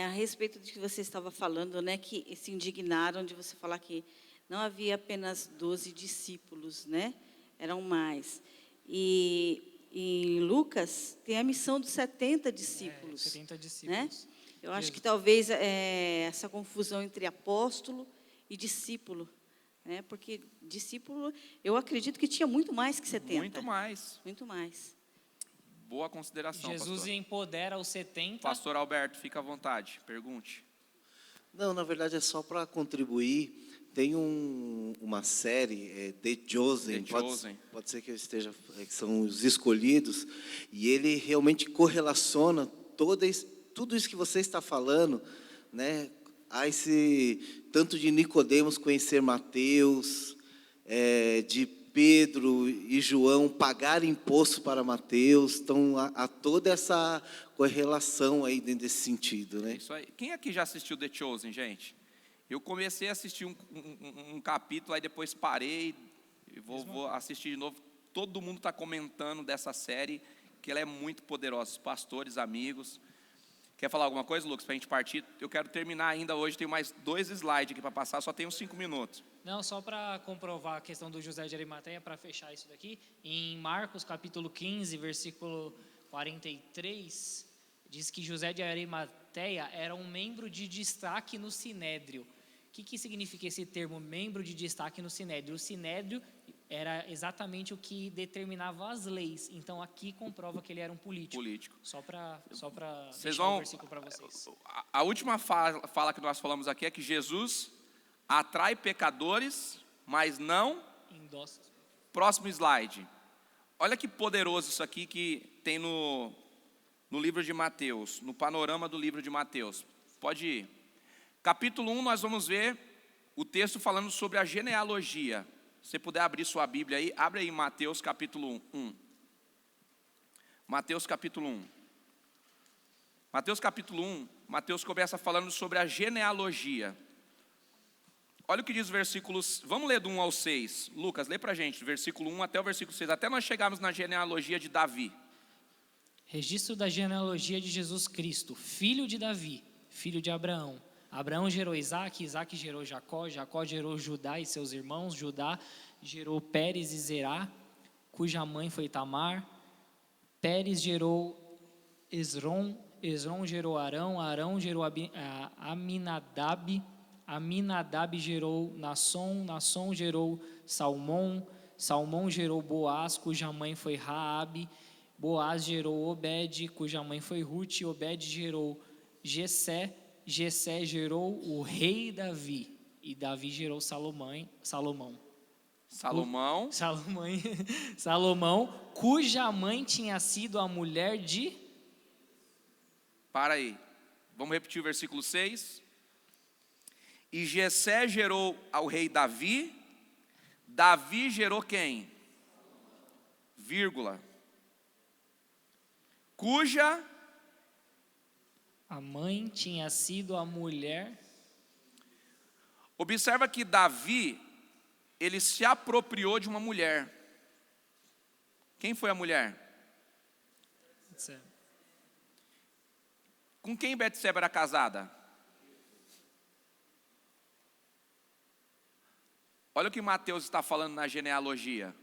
A respeito do que você estava falando, né, que se indignaram de você falar que não havia apenas 12 discípulos, né? Eram mais. E em Lucas tem a missão dos 70 discípulos. 70 discípulos. Né? Eu acho que talvez essa confusão entre apóstolo e discípulo, né? Porque discípulo, eu acredito que tinha muito mais que 70. Muito mais. Muito mais. Boa consideração, Jesus pastor. empodera os 70. Pastor Alberto, fica à vontade, pergunte. Não, na verdade é só para contribuir. Tem uma série, The Chosen, pode ser que eu esteja, que são os escolhidos, e ele realmente correlaciona tudo isso que você está falando, né? A esse tanto de Nicodemos conhecer Mateus, de Pedro e João pagar imposto para Mateus, então há toda essa correlação aí dentro desse sentido, né? Isso aí. Quem aqui já assistiu The Chosen, gente? Eu comecei a assistir um capítulo, aí depois parei, e vou assistir de novo. Todo mundo está comentando dessa série, que ela é muito poderosa, os pastores, amigos. Quer falar alguma coisa, Lucas, para a gente partir? Eu quero terminar ainda hoje, tenho mais 2 slides aqui para passar, só tenho 5 minutos. Não, só para comprovar a questão do José de Arimateia, para fechar isso daqui, em Marcos capítulo 15, versículo 43, diz que José de Arimateia era um membro de destaque no Sinédrio. O que significa esse termo, membro de destaque no Sinédrio? O Sinédrio, era exatamente o que determinava as leis. Então aqui comprova que ele era um político. Só para deixar o versículo para vocês. A última fala que nós falamos aqui é que Jesus atrai pecadores, mas não endossa. Próximo slide. Olha que poderoso isso aqui que tem no livro de Mateus, no panorama do livro de Mateus. Pode ir. Capítulo 1, nós vamos ver o texto falando sobre a genealogia. Se você puder abrir sua Bíblia aí, abre aí Mateus capítulo 1. Mateus capítulo 1. Mateus capítulo 1, Mateus começa falando sobre a genealogia. Olha o que diz os versículos, vamos ler do 1 ao 6. Lucas, lê pra gente, versículo 1 até o versículo 6, até nós chegarmos na genealogia de Davi. Registro da genealogia de Jesus Cristo, filho de Davi, filho de Abraão. Abraão gerou Isaac, Isaac gerou Jacó, Jacó gerou Judá e seus irmãos, Judá gerou Pérez e Zerá, cuja mãe foi Tamar. Pérez gerou Esrom, Esrom gerou Arão, Arão gerou Aminadab, Aminadab gerou Nasson, Nasson gerou Salmão, Salmão gerou Boaz, cuja mãe foi Raabe, Boaz gerou Obed, cuja mãe foi Ruth, Obed gerou Jessé, Jessé gerou o rei Davi, e Davi gerou Salomão, cuja mãe tinha sido a mulher de... Para aí, vamos repetir o versículo 6. E Jessé gerou ao rei Davi, Davi gerou quem? Vírgula. Cuja a mãe tinha sido a mulher. Observa que Davi, ele se apropriou de uma mulher. Quem foi a mulher? Betseba. Com quem Betseba era casada? Olha o que Mateus está falando na genealogia.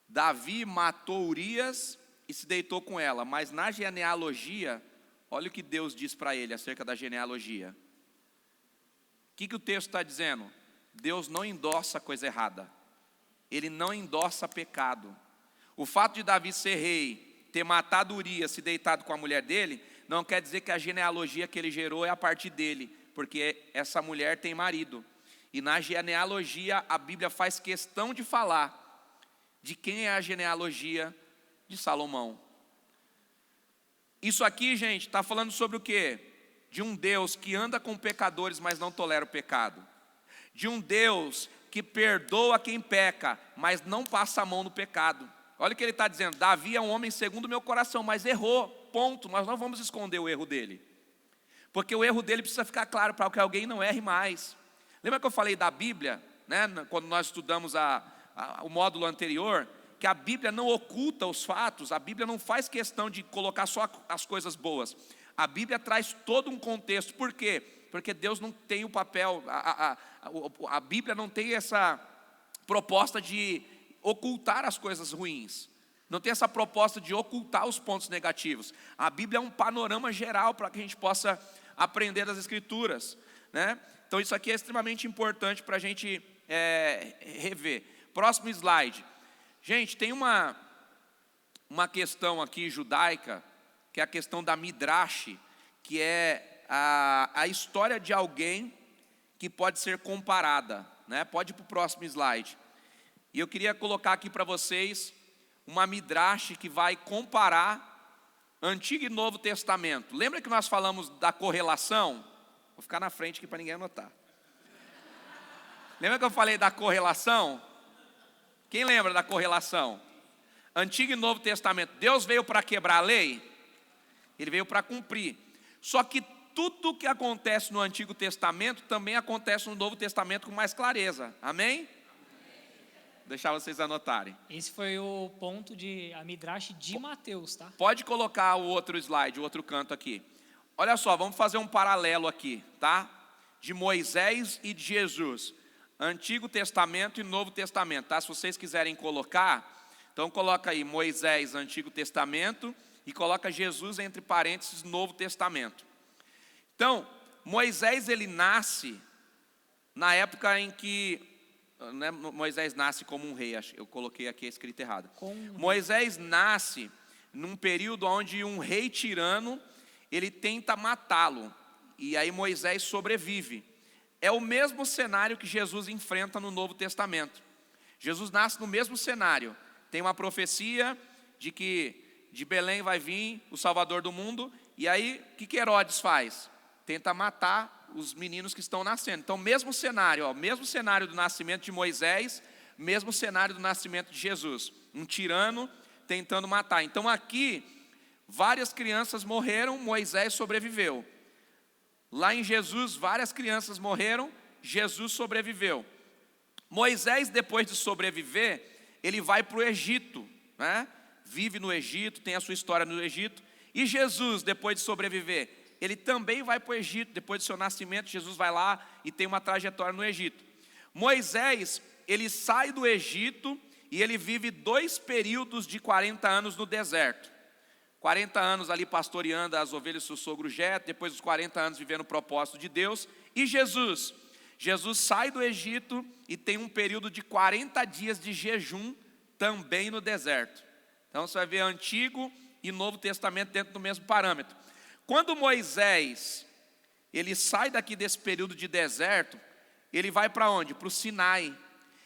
Davi matou Urias e se deitou com ela, mas na genealogia, olha o que Deus diz para ele acerca da genealogia. O que o texto está dizendo? Deus não endossa coisa errada. Ele não endossa pecado. O fato de Davi ser rei, ter matado Urias, se deitado com a mulher dele, não quer dizer que a genealogia que ele gerou é a partir dele, porque essa mulher tem marido. E na genealogia a Bíblia faz questão de falar de quem é a genealogia de Salomão. Isso aqui, gente, está falando sobre o quê? De um Deus que anda com pecadores, mas não tolera o pecado. De um Deus que perdoa quem peca, mas não passa a mão no pecado. Olha o que ele está dizendo: Davi é um homem segundo o meu coração, mas errou, ponto. Nós não vamos esconder o erro dele, porque o erro dele precisa ficar claro para que alguém não erre mais. Lembra que eu falei da Bíblia, né, quando nós estudamos o módulo anterior, que a Bíblia não oculta os fatos, a Bíblia não faz questão de colocar só as coisas boas. A Bíblia traz todo um contexto. Por quê? Porque Deus não tem o papel, a Bíblia não tem essa proposta de ocultar as coisas ruins. Não tem essa proposta de ocultar os pontos negativos. A Bíblia é um panorama geral para que a gente possa aprender das Escrituras, né? Então isso aqui é extremamente importante para a gente rever. Próximo slide. Gente, tem uma questão aqui judaica, que é a questão da Midrash, que é a história de alguém que pode ser comparada, né? Pode ir para o próximo slide. E eu queria colocar aqui para vocês uma Midrash que vai comparar Antigo e Novo Testamento. Lembra que nós falamos da correlação? Vou ficar na frente aqui para ninguém anotar. Lembra que eu falei da correlação? Quem lembra da correlação? Antigo e Novo Testamento. Deus veio para quebrar a lei? Ele veio para cumprir. Só que tudo que acontece no Antigo Testamento também acontece no Novo Testamento com mais clareza. Amém? Vou deixar vocês anotarem. Esse foi o ponto de a Midrash de Mateus, tá? Pode colocar o outro slide, o outro canto aqui. Olha só, vamos fazer um paralelo aqui, tá? De Moisés e de Jesus. Antigo Testamento e Novo Testamento, tá? Se vocês quiserem colocar, então coloca aí Moisés, Antigo Testamento, e coloca Jesus entre parênteses, Novo Testamento. Então, Moisés ele nasce na época em que né, Moisés nasce como um rei, eu coloquei aqui a escrita errada. Com- Moisés nasce num período onde um rei tirano, ele tenta matá-lo, e aí Moisés sobrevive. É o mesmo cenário que Jesus enfrenta no Novo Testamento. Jesus nasce no mesmo cenário. Tem uma profecia de que de Belém vai vir o Salvador do mundo, e aí o que Herodes faz? Tenta matar os meninos que estão nascendo. Então, mesmo cenário, mesmo cenário do nascimento de Moisés, mesmo cenário do nascimento de Jesus. Um tirano tentando matar. Então, aqui, várias crianças morreram, Moisés sobreviveu. Lá em Jesus, várias crianças morreram, Jesus sobreviveu. Moisés, depois de sobreviver, ele vai para o Egito, né? Vive no Egito, tem a sua história no Egito. E Jesus, depois de sobreviver, ele também vai para o Egito. Depois do seu nascimento, Jesus vai lá e tem uma trajetória no Egito. Moisés, ele sai do Egito e ele vive 2 períodos de 40 anos no deserto. 40 anos ali pastoreando as ovelhas do seu sogro Jetro, depois dos 40 anos vivendo o propósito de Deus. E Jesus sai do Egito e tem um período de 40 dias de jejum também no deserto. Então você vai ver Antigo e Novo Testamento dentro do mesmo parâmetro. Quando Moisés, ele sai daqui desse período de deserto, ele vai para onde? Para o Sinai.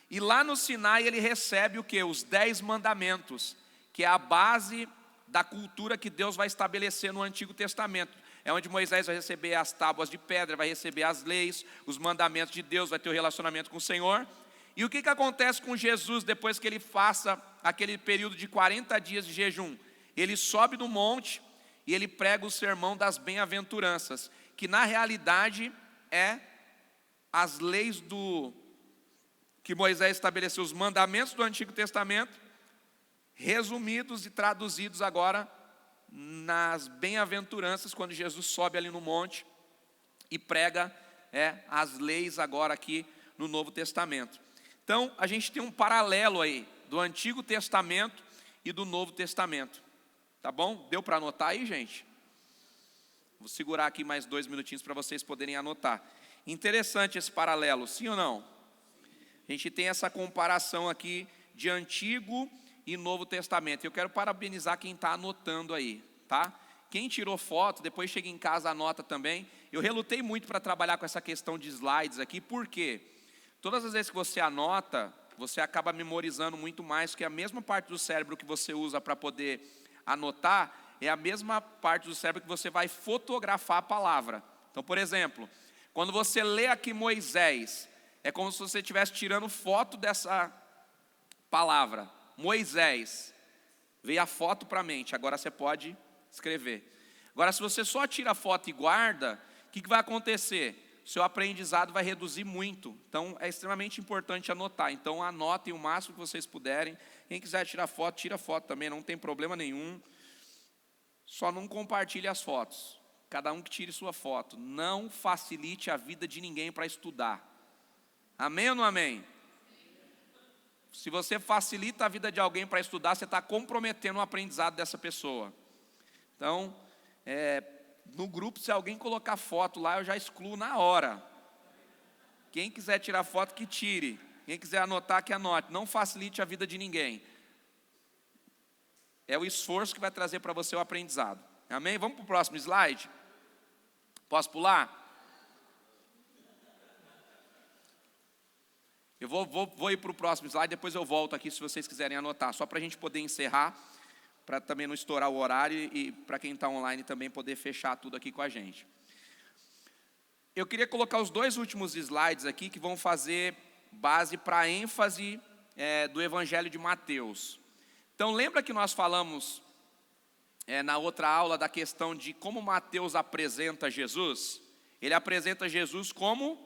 E lá no Sinai ele recebe o quê? Os 10 mandamentos, que é a base da cultura que Deus vai estabelecer no Antigo Testamento. É onde Moisés vai receber as tábuas de pedra, vai receber as leis, os mandamentos de Deus, vai ter o relacionamento com o Senhor. E o que acontece com Jesus depois que ele faça aquele período de 40 dias de jejum? Ele sobe no monte e ele prega o sermão das bem-aventuranças, que na realidade é as leis que Moisés estabeleceu, os mandamentos do Antigo Testamento, resumidos e traduzidos agora nas bem-aventuranças, quando Jesus sobe ali no monte e prega as leis agora aqui no Novo Testamento. Então, a gente tem um paralelo aí do Antigo Testamento e do Novo Testamento. Tá bom? Deu para anotar aí, gente? Vou segurar aqui mais 2 minutinhos para vocês poderem anotar. Interessante esse paralelo, sim ou não? A gente tem essa comparação aqui de Antigo e Novo Testamento. Eu quero parabenizar quem está anotando aí, tá? Quem tirou foto, depois chega em casa, anota também. Eu relutei muito para trabalhar com essa questão de slides aqui, por quê? Todas as vezes que você anota, você acaba memorizando muito mais, que a mesma parte do cérebro que você usa para poder anotar, é a mesma parte do cérebro que você vai fotografar a palavra. Então, por exemplo, quando você lê aqui Moisés, é como se você estivesse tirando foto dessa palavra. Moisés, veio a foto para a mente, agora você pode escrever. Agora, se você só tira a foto e guarda, o que vai acontecer? O seu aprendizado vai reduzir muito. Então, é extremamente importante anotar. Então, anotem o máximo que vocês puderem. Quem quiser tirar foto, tira foto também, não tem problema nenhum. Só não compartilhe as fotos. Cada um que tire sua foto. Não facilite a vida de ninguém para estudar. Amém ou não amém? Se você facilita a vida de alguém para estudar, você está comprometendo o aprendizado dessa pessoa. Então, no grupo, se alguém colocar foto lá, eu já excluo na hora. Quem quiser tirar foto, que tire. Quem quiser anotar, que anote. Não facilite a vida de ninguém. É o esforço que vai trazer para você o aprendizado. Amém? Vamos para o próximo slide? Posso pular? Eu vou ir para o próximo slide, depois eu volto aqui se vocês quiserem anotar. Só para a gente poder encerrar, para também não estourar o horário e para quem está online também poder fechar tudo aqui com a gente. Eu queria colocar os 2 últimos slides aqui que vão fazer base para a ênfase do Evangelho de Mateus. Então, lembra que nós falamos na outra aula da questão de como Mateus apresenta Jesus? Ele apresenta Jesus como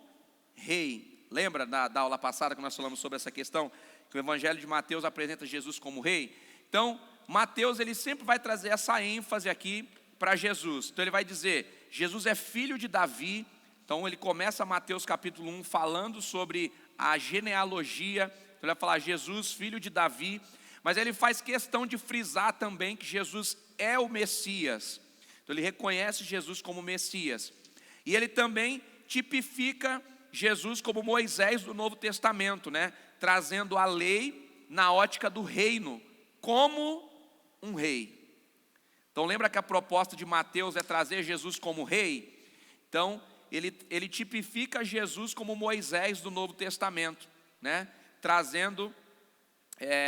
rei. Lembra da aula passada que nós falamos sobre essa questão? Que o Evangelho de Mateus apresenta Jesus como rei? Então, Mateus ele sempre vai trazer essa ênfase aqui para Jesus. Então ele vai dizer, Jesus é filho de Davi. Então ele começa Mateus capítulo 1 falando sobre a genealogia. Então ele vai falar Jesus, filho de Davi. Mas ele faz questão de frisar também que Jesus é o Messias. Então ele reconhece Jesus como Messias. E ele também tipifica Jesus como Moisés do Novo Testamento, né? Trazendo a lei na ótica do reino, como um rei. Então lembra que a proposta de Mateus é trazer Jesus como rei? Então ele tipifica Jesus como Moisés do Novo Testamento, né? Trazendo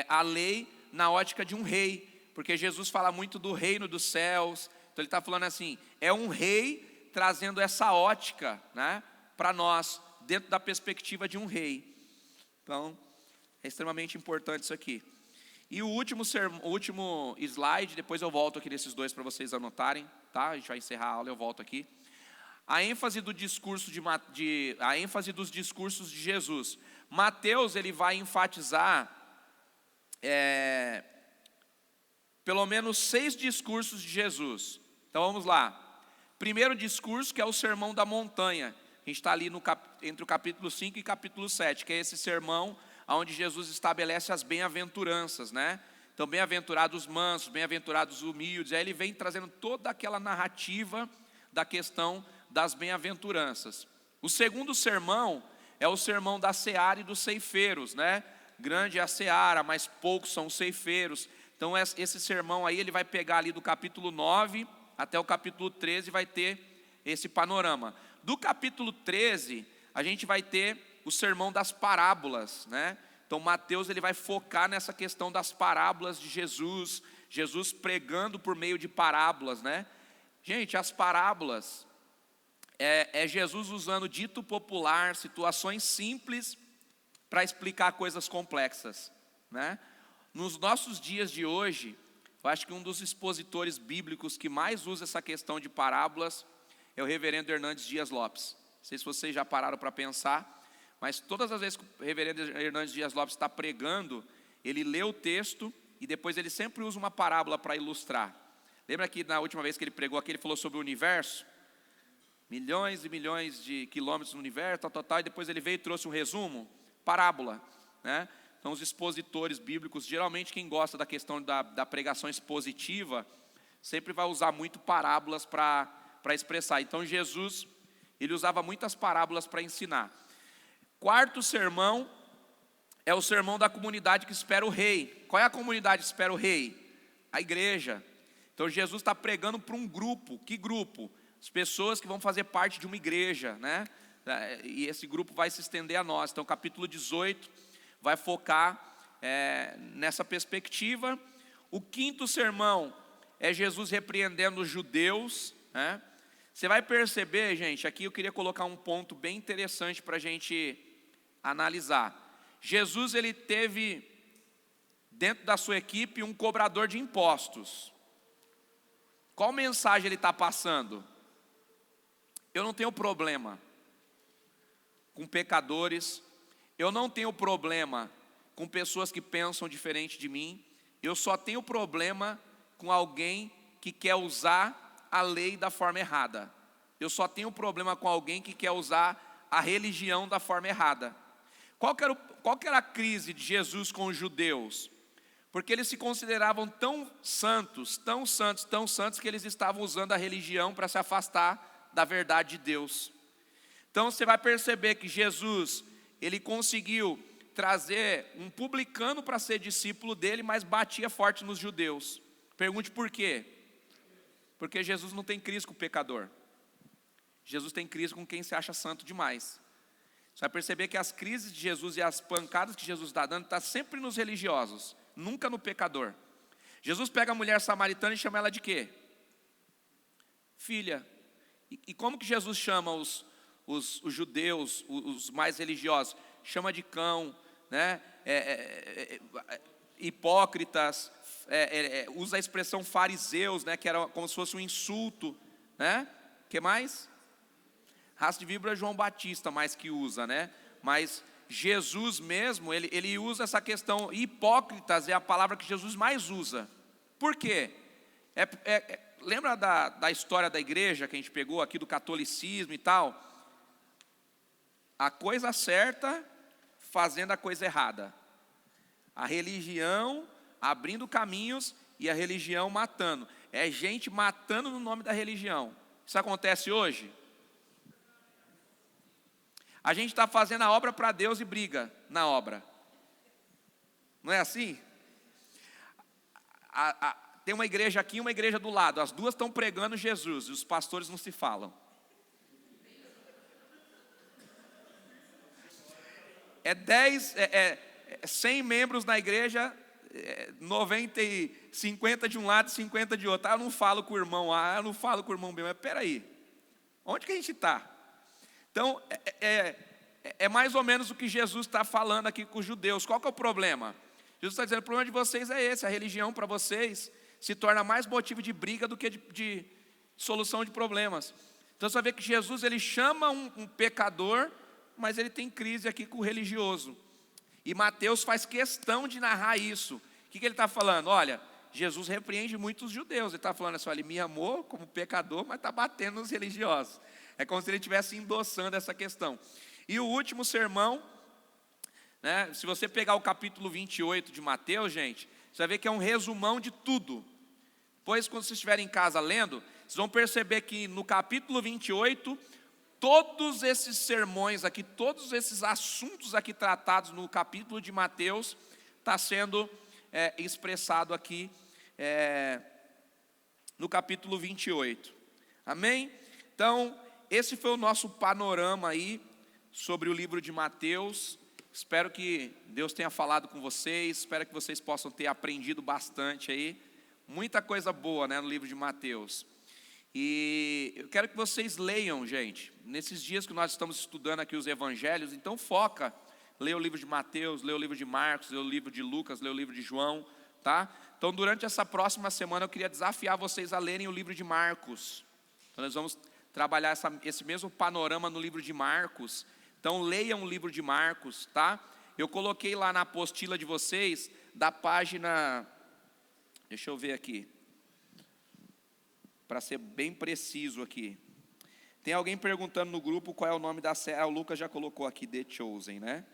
a lei na ótica de um rei, porque Jesus fala muito do reino dos céus. Então ele está falando assim, é um rei trazendo essa ótica, né, para nós, dentro da perspectiva de um rei. Então é extremamente importante isso aqui. E o último slide, depois eu volto aqui nesses dois para vocês anotarem, tá? A gente vai encerrar a aula, eu volto aqui. A ênfase do discurso a ênfase dos discursos de Jesus. Mateus, ele vai enfatizar pelo menos 6 discursos de Jesus. Então vamos lá. Primeiro discurso, que é o Sermão da Montanha. A gente está ali entre o capítulo 5 e capítulo 7, que é esse sermão onde Jesus estabelece as bem-aventuranças, né? Então, bem-aventurados mansos, bem-aventurados humildes. Aí ele vem trazendo toda aquela narrativa da questão das bem-aventuranças. O segundo sermão é o sermão da seara e dos ceifeiros, né? Grande é a seara, mas poucos são os ceifeiros. Então esse sermão aí, ele vai pegar ali do capítulo 9 até o capítulo 13, vai ter esse panorama. Do capítulo 13, a gente vai ter o sermão das parábolas, né? Então Mateus, ele vai focar nessa questão das parábolas de Jesus, Jesus pregando por meio de parábolas, né? Gente, as parábolas é Jesus usando dito popular, situações simples para explicar coisas complexas, né? Nos nossos dias de hoje, eu acho que um dos expositores bíblicos que mais usa essa questão de parábolas é o reverendo Hernandes Dias Lopes. Não sei se vocês já pararam para pensar, mas todas as vezes que o reverendo Hernandes Dias Lopes está pregando, ele lê o texto e depois ele sempre usa uma parábola para ilustrar. Lembra que na última vez que ele pregou aqui, ele falou sobre o universo? Milhões e milhões de quilômetros no universo, tal, e depois ele veio e trouxe um resumo, parábola, né? Então os expositores bíblicos, geralmente quem gosta da questão da pregação expositiva, sempre vai usar muito parábolas para expressar. Então Jesus, ele usava muitas parábolas para ensinar. Quarto sermão é o sermão da comunidade que espera o rei. Qual é a comunidade que espera o rei? A igreja. Então Jesus está pregando para um grupo. Que grupo? As pessoas que vão fazer parte de uma igreja, né? E esse grupo vai se estender a nós. Então capítulo 18 vai focar nessa perspectiva. O quinto sermão é Jesus repreendendo os judeus, né? Você vai perceber, gente, aqui eu queria colocar um ponto bem interessante para a gente analisar. Jesus, ele teve dentro da sua equipe um cobrador de impostos. Qual mensagem ele está passando? Eu não tenho problema com pecadores, eu não tenho problema com pessoas que pensam diferente de mim, eu só tenho problema com alguém que quer usar a lei da forma errada. Eu só tenho problema com alguém que quer usar a religião da forma errada. Qual que era a crise de Jesus com os judeus? Porque eles se consideravam tão santos, que eles estavam usando a religião para se afastar da verdade de Deus. Então você vai perceber que Jesus, ele conseguiu trazer um publicano para ser discípulo dele, mas batia forte nos judeus. Pergunte por quê? Porque Jesus não tem crise com o pecador. Jesus tem crise com quem se acha santo demais. Você vai perceber que as crises de Jesus e as pancadas que Jesus está dando, está sempre nos religiosos, nunca no pecador. Jesus pega a mulher samaritana e chama ela de quê? Filha. E como que Jesus chama os judeus, os mais religiosos? Chama de cão, né? Hipócritas, usa a expressão fariseus, né? Que era como se fosse um insulto, né? O que mais? Raça de víbora, João Batista mais que usa, né? Mas Jesus mesmo, ele usa essa questão, hipócritas é a palavra que Jesus mais usa. Por quê? Lembra da história da igreja que a gente pegou aqui do catolicismo e tal? A coisa certa fazendo a coisa errada. A religião abrindo caminhos e a religião matando. É gente matando no nome da religião. Isso acontece hoje? A gente está fazendo a obra para Deus e briga na obra. Não é assim? Tem uma igreja aqui e uma igreja do lado. As duas estão pregando Jesus e os pastores não se falam. É 100 membros na igreja, 50 de um lado e 50 de outro. Eu não falo com o irmão A, eu não falo com o irmão B. Mas peraí, onde que a gente está? Então, é mais ou menos o que Jesus está falando aqui com os judeus. Qual que é o problema? Jesus está dizendo, o problema de vocês é esse, a religião para vocês se torna mais motivo de briga do que de solução de problemas. Então você vai ver que Jesus, ele chama um pecador, mas ele tem crise aqui com o religioso. E Mateus faz questão de narrar isso. O que ele está falando? Olha, Jesus repreende muitos judeus. Ele está falando assim, olha, ele me amou como pecador, mas está batendo nos religiosos. É como se ele estivesse endossando essa questão. E o último sermão, né, se você pegar o capítulo 28 de Mateus, gente, você vai ver que é um resumão de tudo. Depois, quando vocês estiverem em casa lendo, vocês vão perceber que no capítulo 28, todos esses sermões aqui, todos esses assuntos aqui tratados no capítulo de Mateus, está sendo expressado aqui no capítulo 28. Amém? Então, esse foi o nosso panorama aí sobre o livro de Mateus. Espero que Deus tenha falado com vocês, espero que vocês possam ter aprendido bastante aí. Muita coisa boa, né, no livro de Mateus. E eu quero que vocês leiam, gente, nesses dias que nós estamos estudando aqui os evangelhos, então foca, lê o livro de Mateus, lê o livro de Marcos, lê o livro de Lucas, lê o livro de João, tá? Então durante essa próxima semana eu queria desafiar vocês a lerem o livro de Marcos. Então nós vamos trabalhar esse mesmo panorama no livro de Marcos. Então leiam o livro de Marcos, tá? Eu coloquei lá na apostila de vocês, da página, deixa eu ver aqui, para ser bem preciso aqui. Tem alguém perguntando no grupo qual é o nome da série. O Lucas já colocou aqui, The Chosen, né?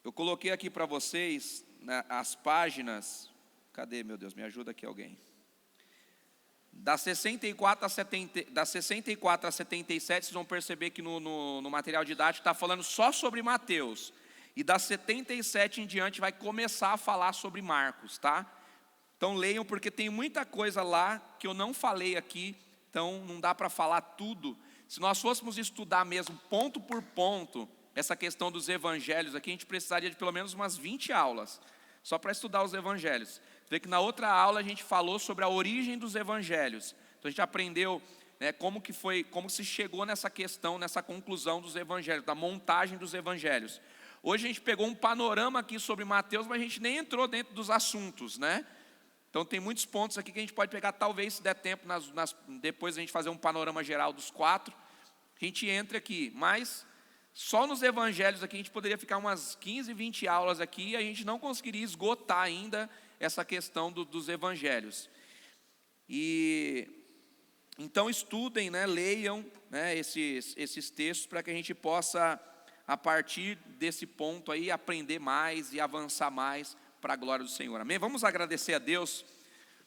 Eu coloquei aqui para vocês, né, as páginas. Cadê, meu Deus? Me ajuda aqui alguém. Das 64 a 77, vocês vão perceber que no material didático está falando só sobre Mateus. E das 77 em diante vai começar a falar sobre Marcos, tá? Então leiam, porque tem muita coisa lá que eu não falei aqui, então não dá para falar tudo. Se nós fôssemos estudar mesmo ponto por ponto essa questão dos evangelhos aqui, a gente precisaria de pelo menos umas 20 aulas, só para estudar os evangelhos. Você vê que na outra aula a gente falou sobre a origem dos evangelhos. Então a gente aprendeu, né, como se chegou nessa questão, nessa conclusão dos evangelhos, da montagem dos evangelhos. Hoje a gente pegou um panorama aqui sobre Mateus, mas a gente nem entrou dentro dos assuntos, né? Então tem muitos pontos aqui que a gente pode pegar, talvez se der tempo, depois a gente fazer um panorama geral dos 4, a gente entra aqui, mas só nos evangelhos aqui a gente poderia ficar umas 15, 20 aulas aqui e a gente não conseguiria esgotar ainda essa questão dos evangelhos. E então estudem, né, leiam, né, esses textos para que a gente possa, a partir desse ponto aí, aprender mais e avançar mais para a glória do Senhor. Amém? Vamos agradecer a Deus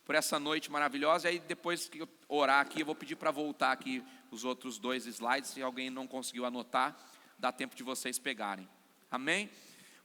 por essa noite maravilhosa. E aí depois que eu orar aqui, eu vou pedir para voltar aqui os outros 2 slides. Se alguém não conseguiu anotar, dá tempo de vocês pegarem. Amém?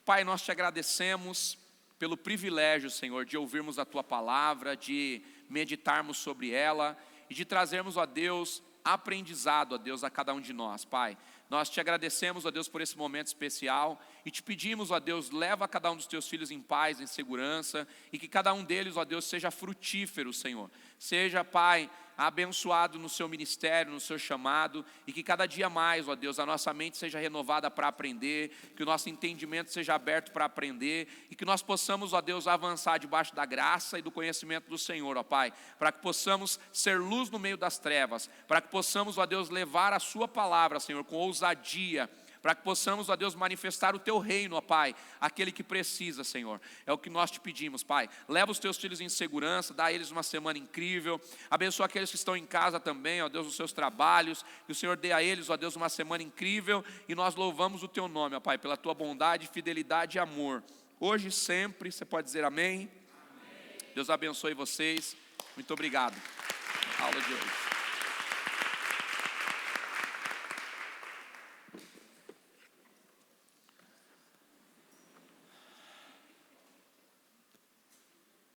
Pai, nós te agradecemos pelo privilégio, Senhor, de ouvirmos a Tua palavra, de meditarmos sobre ela e de trazermos, ó Deus, aprendizado, ó Deus, a cada um de nós, Pai. Nós te agradecemos, ó Deus, por esse momento especial e te pedimos, ó Deus, leva cada um dos teus filhos em paz, em segurança e que cada um deles, ó Deus, seja frutífero, Senhor. Seja, Pai, abençoado no seu ministério, no seu chamado e que cada dia mais, ó Deus, a nossa mente seja renovada para aprender, que o nosso entendimento seja aberto para aprender e que nós possamos, ó Deus, avançar debaixo da graça e do conhecimento do Senhor, ó Pai, para que possamos ser luz no meio das trevas, para que possamos, ó Deus, levar a sua palavra, Senhor, com ousadia, para que possamos, ó Deus, manifestar o teu reino, ó Pai, aquele que precisa, Senhor. É o que nós te pedimos, Pai. Leva os teus filhos em segurança, dá a eles uma semana incrível. Abençoa aqueles que estão em casa também, ó Deus, nos seus trabalhos. Que o Senhor dê a eles, ó Deus, uma semana incrível. E nós louvamos o teu nome, ó Pai, pela tua bondade, fidelidade e amor. Hoje e sempre, você pode dizer amém? Amém. Deus abençoe vocês. Muito obrigado. Aula de hoje.